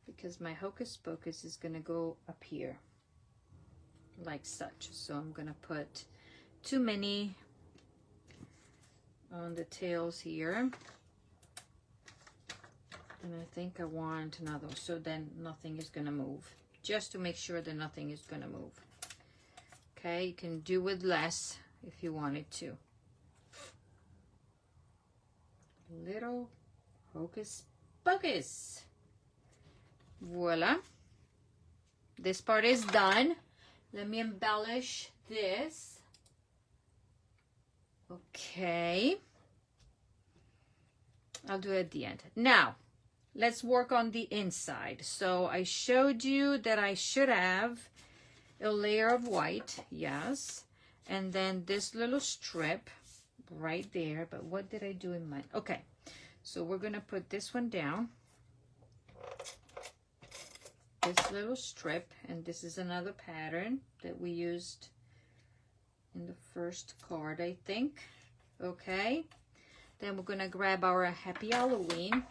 because my hocus pocus is gonna go up here like such. So I'm gonna put too many on the tails here, and I think I want another, so then nothing is gonna move, just to make sure that nothing is gonna move. Okay, you can do with less if you wanted to. Little hocus pocus. Voila. This part is done. Let me embellish this. Okay. I'll do it at the end. Now, let's work on the inside. So I showed you that I should have a layer of white, yes, and then this little strip right there. But what did I do in mine? Okay, so we're gonna put this one down, this little strip, and this is another pattern that we used in the first card, I think. Okay, then we're gonna grab our Happy Halloween.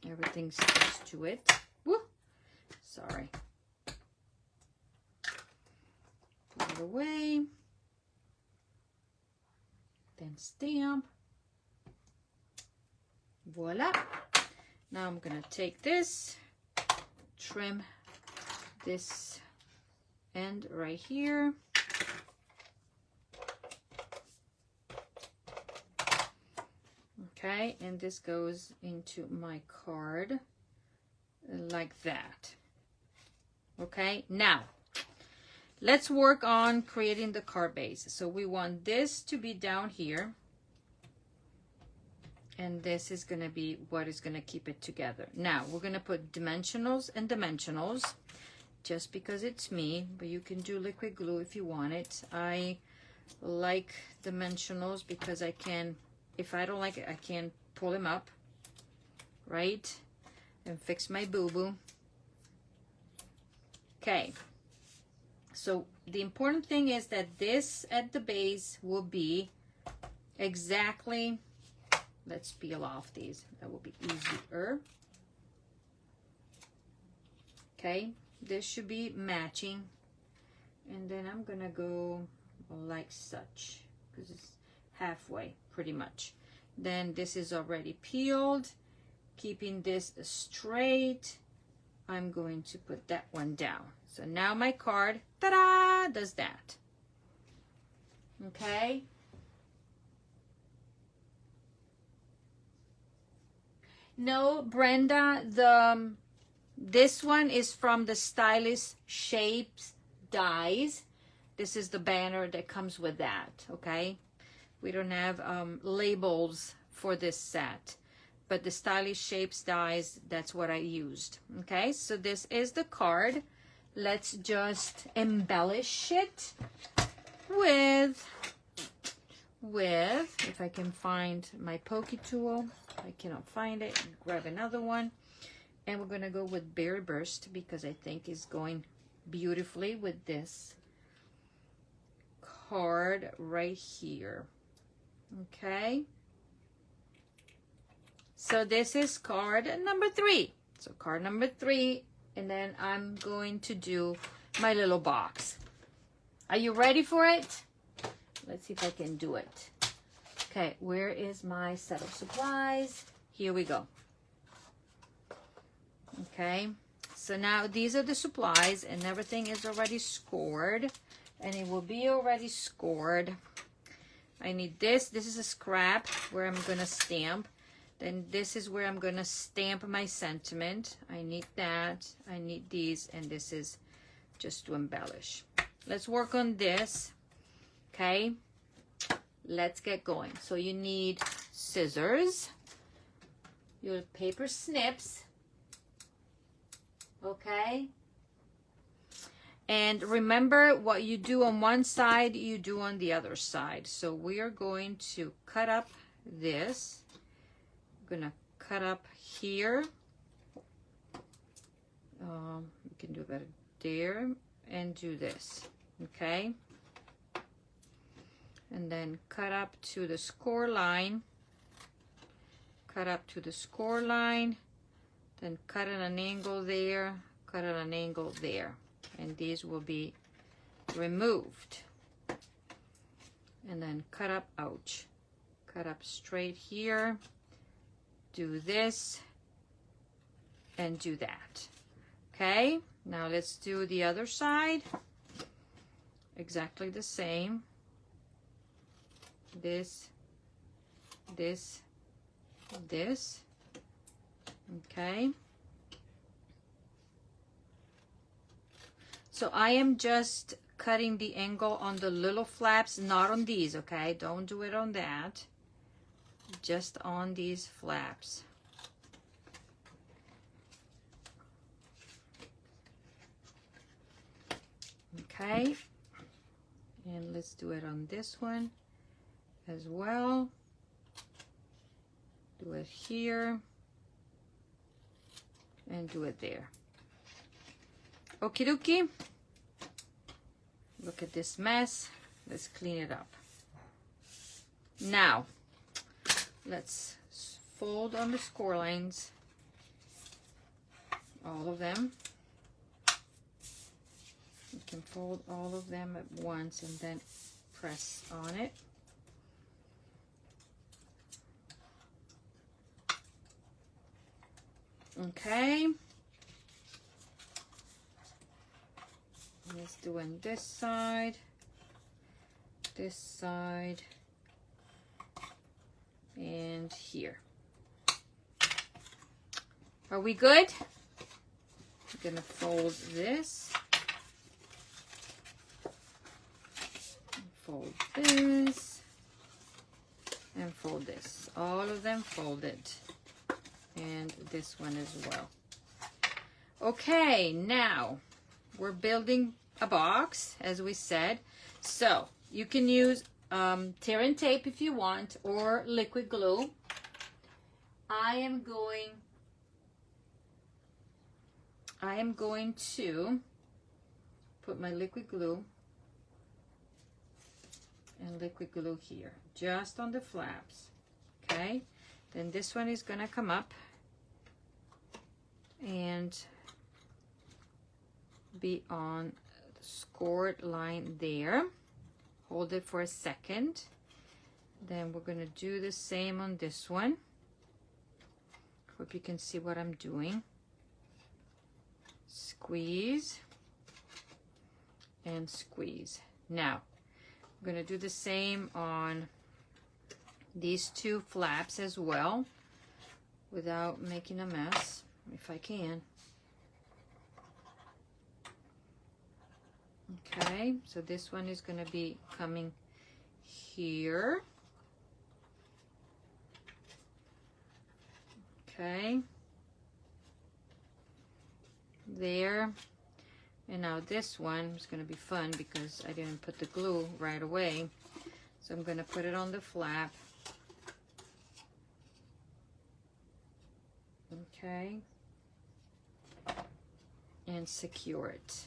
Everything sticks to it. Woo! Sorry. Put it away. Then stamp. Voila. Now I'm gonna take this, trim this end right here. Okay, and this goes into my card like that. Okay, now let's work on creating the card base. So we want this to be down here, and this is going to be what is going to keep it together. Now we're going to put dimensionals and dimensionals, just because it's me, but you can do liquid glue if you want it. I like dimensionals because I can, if I don't like it, I can pull them up, right, and fix my boo-boo. Okay, so the important thing is that this at the base will be exactly, let's peel off these, that will be easier. Okay, this should be matching, and then I'm gonna go like such, because it's halfway pretty much. Then this is already peeled. Keeping this straight, I'm going to put that one down. So now my card, ta-da, does that. Okay. No, Brenda, this one is from the Stylish Shapes Dies. This is the banner that comes with that, okay? We don't have labels for this set, but the Stylish Shapes Dies, that's what I used. Okay, so this is the card. Let's just embellish it with, if I can find my pokey tool. If I cannot find it, grab another one. And we're gonna go with Berry Burst, because I think it's going beautifully with this card right here. Okay, so this is card number 3. So card number 3, and then I'm going to do my little box. Are you ready for it? Let's see if I can do it. Okay, where is my set of supplies? Here we go. Okay, so now these are the supplies, and everything is already scored, and it will be already scored. I need this. This is a scrap where I'm going to stamp. Then this is where I'm going to stamp my sentiment. I need that. I need these. And this is just to embellish. Let's work on this. Okay. Let's get going. So you need scissors, your paper snips. Okay. And remember, what you do on one side, you do on the other side. So we are going to cut up this I'm gonna cut up here. You can do better there and do this, okay? And then cut up to the score line, cut up to the score line, then cut at an angle there, cut at an angle there, and these will be removed. And then cut up, ouch, cut up straight here, do this, and do that. Okay, now let's do the other side. Exactly the same. This, this, this. Okay. So I am just cutting the angle on the little flaps, not on these, okay? Don't do it on that. Just on these flaps. Okay, and let's do it on this one as well. Do it here and do it there. Okie dokie. Look at this mess. Let's clean it up. Now, let's fold on the score lines, all of them. You can fold all of them at once and then press on it. Okay. Let's do on this side, and here. Are we good? I'm gonna fold this. Fold this and fold this. All of them folded, and this one as well. Okay, now we're building a box, as we said. So you can use tear and tape if you want, or liquid glue. I am going to put my liquid glue and liquid glue here, just on the flaps, okay? Then this one is gonna come up and be on the scored line there. Hold it for a second. Then we're gonna do the same on this one. Hope you can see what I'm doing. Squeeze and squeeze. Now, I'm going to do the same on these two flaps as well, without making a mess, if I can. Okay, so this one is going to be coming here. Okay. There. And now this one is going to be fun because I didn't put the glue right away. So I'm going to put it on the flap. Okay. And secure it.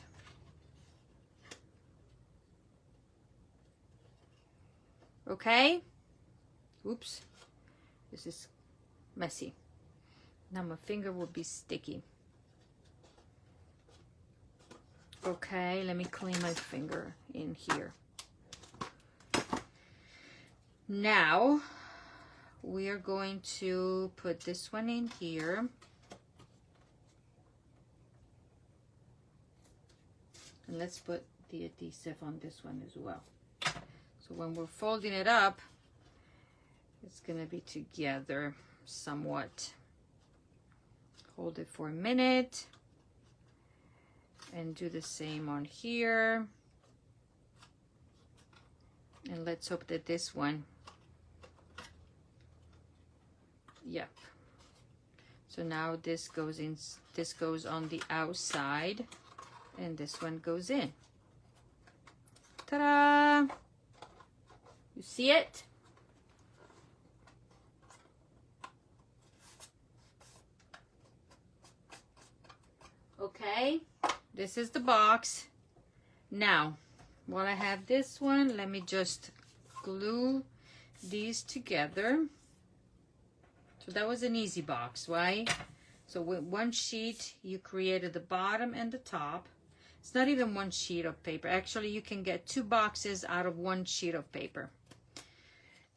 Okay. Oops. This is messy. Now my finger will be sticky. Okay, let me clean my finger in here. Now, we are going to put this one in here. And let's put the adhesive on this one as well. So when we're folding it up, it's going to be together somewhat. Hold it for a minute. And do the same on here. And let's hope that this one, yep. So now this goes in, this goes on the outside, and this one goes in. Ta-da! You see it? Okay, this is the box. Now, while I have this one, let me just glue these together. So that was an easy box, right? So with one sheet, you created the bottom and the top. It's not even one sheet of paper. Actually, you can get 2 boxes out of 1 sheet of paper.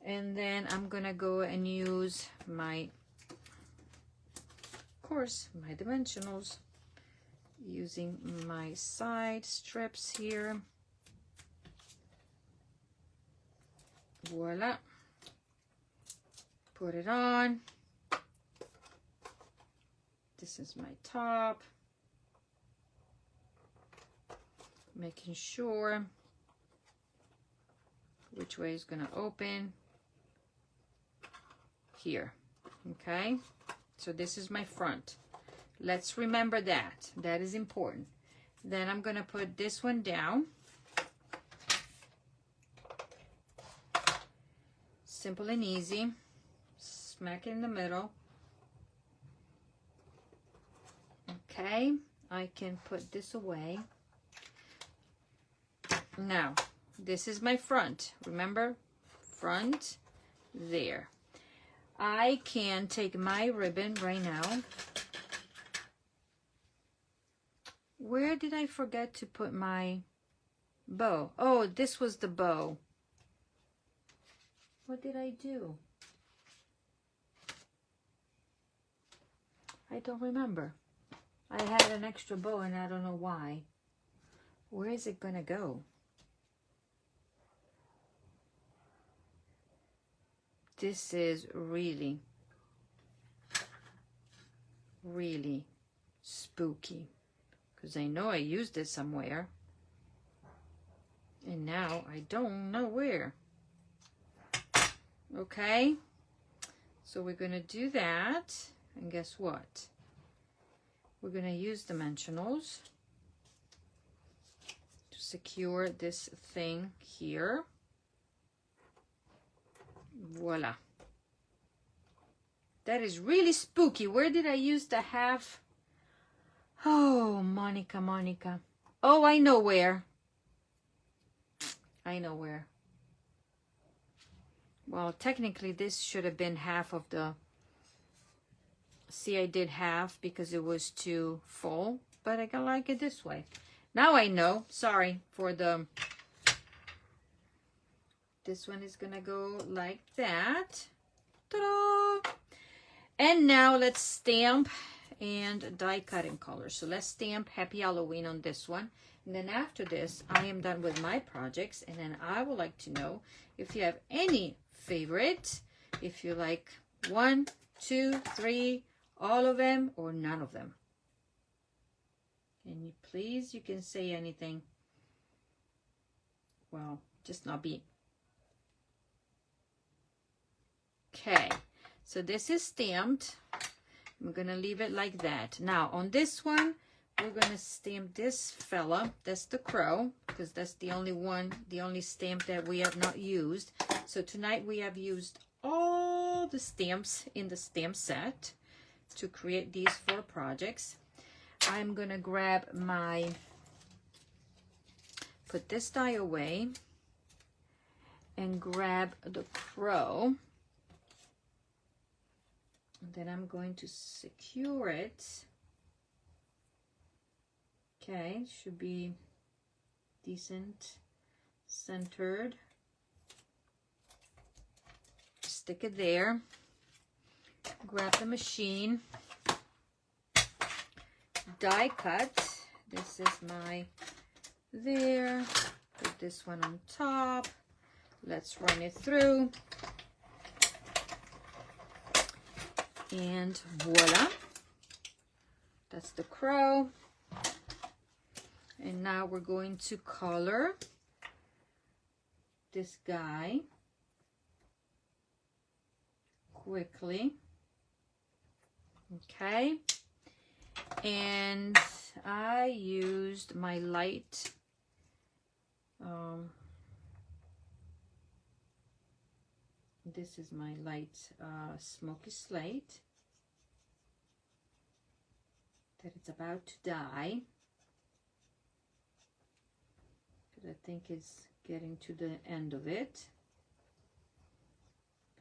And then I'm gonna go and use my, of course, my dimensionals, using my side strips here. Voila. Put it on. This is my top. Making sure which way is going to open. Here. Okay. So this is my front. Let's remember that. That is important. Then I'm going to put this one down. Simple and easy. Smack it in the middle. Okay, I can put this away. Now, this is my front. Remember? Front, there. I can take my ribbon right now. Where did I forget to put my bow? Oh, this was the bow. What did I do? I don't remember. I had an extra bow and I don't know why. Where is it gonna go? This is really, really spooky. Because I know I used it somewhere. And now I don't know where. Okay. So we're gonna do that. And guess what? We're going to use dimensionals to secure this thing here. Voila. That is really spooky. Where did I use the half? Oh, Monica. Oh, I know where. I know where. Well, technically this should have been half of the... See, I did half because it was too full, but I can like it this way. Now I know. Sorry for the... This one is gonna go like that. Ta-da! And now let's stamp and die cut in color. So let's stamp Happy Halloween on this one. And then after this, I am done with my projects. And then I would like to know if you have any favorite, if you like 1, 2, 3, all of them or none of them. Can you please, you can say anything. Well, just not be. Okay, so this is stamped. I'm gonna leave it like that. Now on this one, we're gonna stamp this fella. That's the crow, because that's the only one, the only stamp that we have not used. So tonight we have used all the stamps in the stamp set to create these 4 projects. I'm gonna grab my, put this die away and grab the crow. And then I'm going to secure it. Okay, should be decent, centered. Stick it there. Grab the machine. Die cut. This is my there. Put this one on top. Let's run it through. And voila. That's the crow. And now we're going to color this guy quickly. Okay. And I used my light this is my light smoky slate. that it's about to die. Because I think it's getting to the end of it.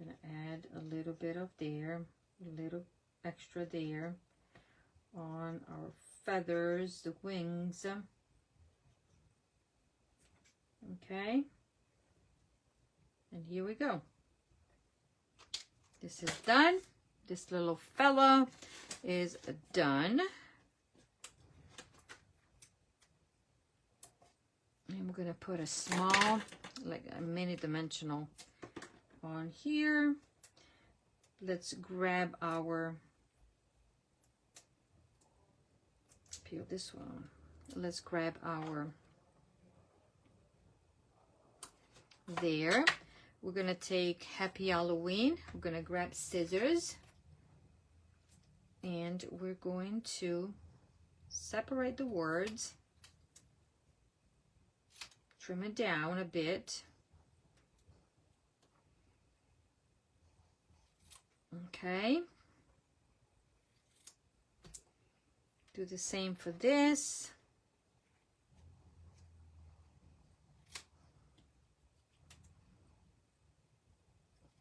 I'm going to add a little bit of there, a little extra there on our feathers, the wings. Okay. And here we go. This is done. This little fella is done. And we're going to put a small, like a mini dimensional on here. Let's grab our, peel this one. Let's grab our, there. We're going to take Happy Halloween. We're going to grab scissors. And we're going to separate the words. Trim it down a bit. Okay. Do the same for this.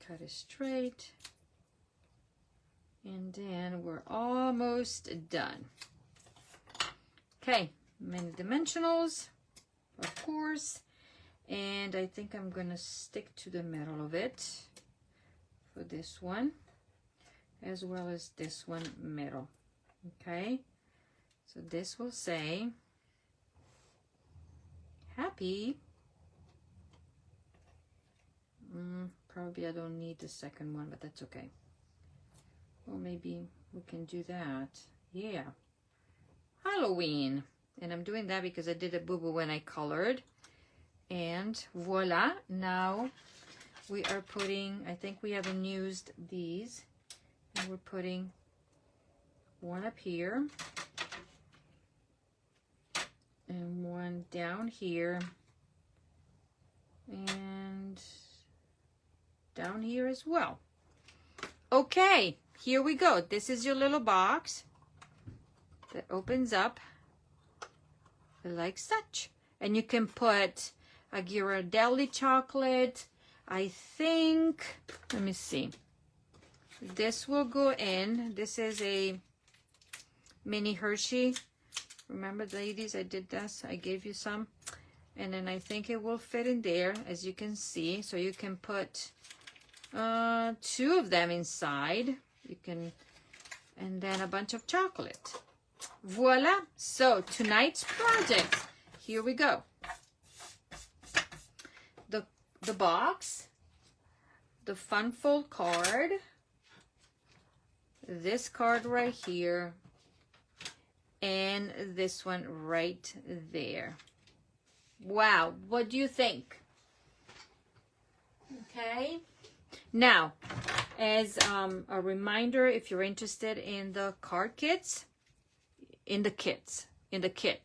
Cut it straight. And then we're almost done. Okay, many dimensionals, of course. And I think I'm going to stick to the middle of it for this one, as well as this one middle. Okay, so this will say happy. Probably I don't need the second one, but that's okay. Well, maybe we can do that. Yeah. Halloween. And I'm doing that because I did a boo-boo when I colored. And voila. Now we are putting, I think we haven't used these. And we're putting one up here. And one down here. And down here as well. Okay. Here we go. This is your little box that opens up like such. And you can put a Ghirardelli chocolate. I think, let me see. This will go in. This is a mini Hershey. Remember, ladies, I did this. I gave you some. And then I think it will fit in there, as you can see. So you can put 2 of them inside. You can, and then a bunch of chocolate. Voila. So tonight's project, here we go. The box, the fun fold card, this card right here, and this one right there. Wow, what do you think? Okay. Now, as a reminder, if you're interested in the card kits, in the kit,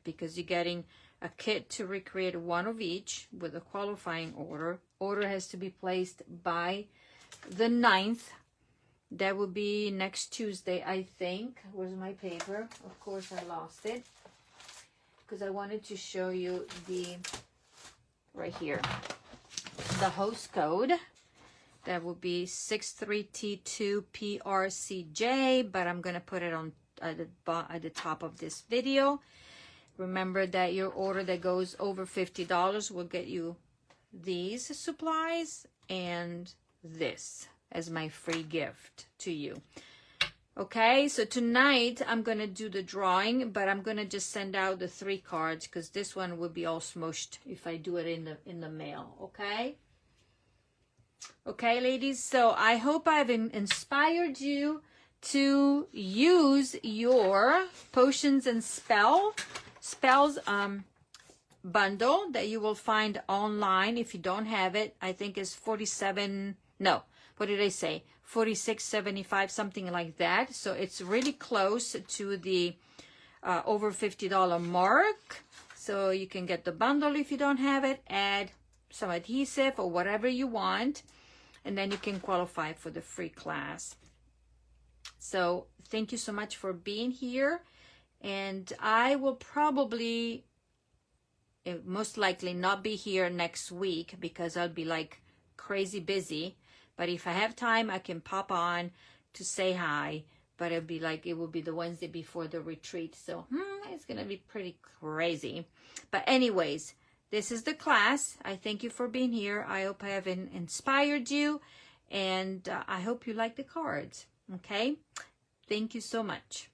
because you're getting a kit to recreate one of each with a qualifying order. Order has to be placed by the 9th. That will be next Tuesday, I think. Where's my paper? Of course, I lost it. Because I wanted to show you the, right here, the host code. That will be 63T2PRCJ, but I'm going to put it on at the top of this video. Remember that your order that goes over $50 will get you these supplies and this as my free gift to you. Okay, so tonight I'm going to do the drawing, but I'm going to just send out the 3 cards because this one will be all smushed if I do it in the mail, okay? Okay, ladies, so I hope I've inspired you to use your Potions and Spells bundle that you will find online. If you don't have it, I think it's 47, no, what did I say? 46.75, something like that. So it's really close to the over $50 mark. So you can get the bundle if you don't have it, add some adhesive or whatever you want, and then you can qualify for the free class. So thank you so much for being here, And I will probably, most likely not be here next week because I'll be like crazy busy. But if I have time, I can pop on to say hi. But it'll be like, it will be the Wednesday before the retreat. So it's going to be pretty crazy. But anyways, this is the class. I thank you for being here. I hope I have inspired you. And I hope you like the cards. Okay? Thank you so much.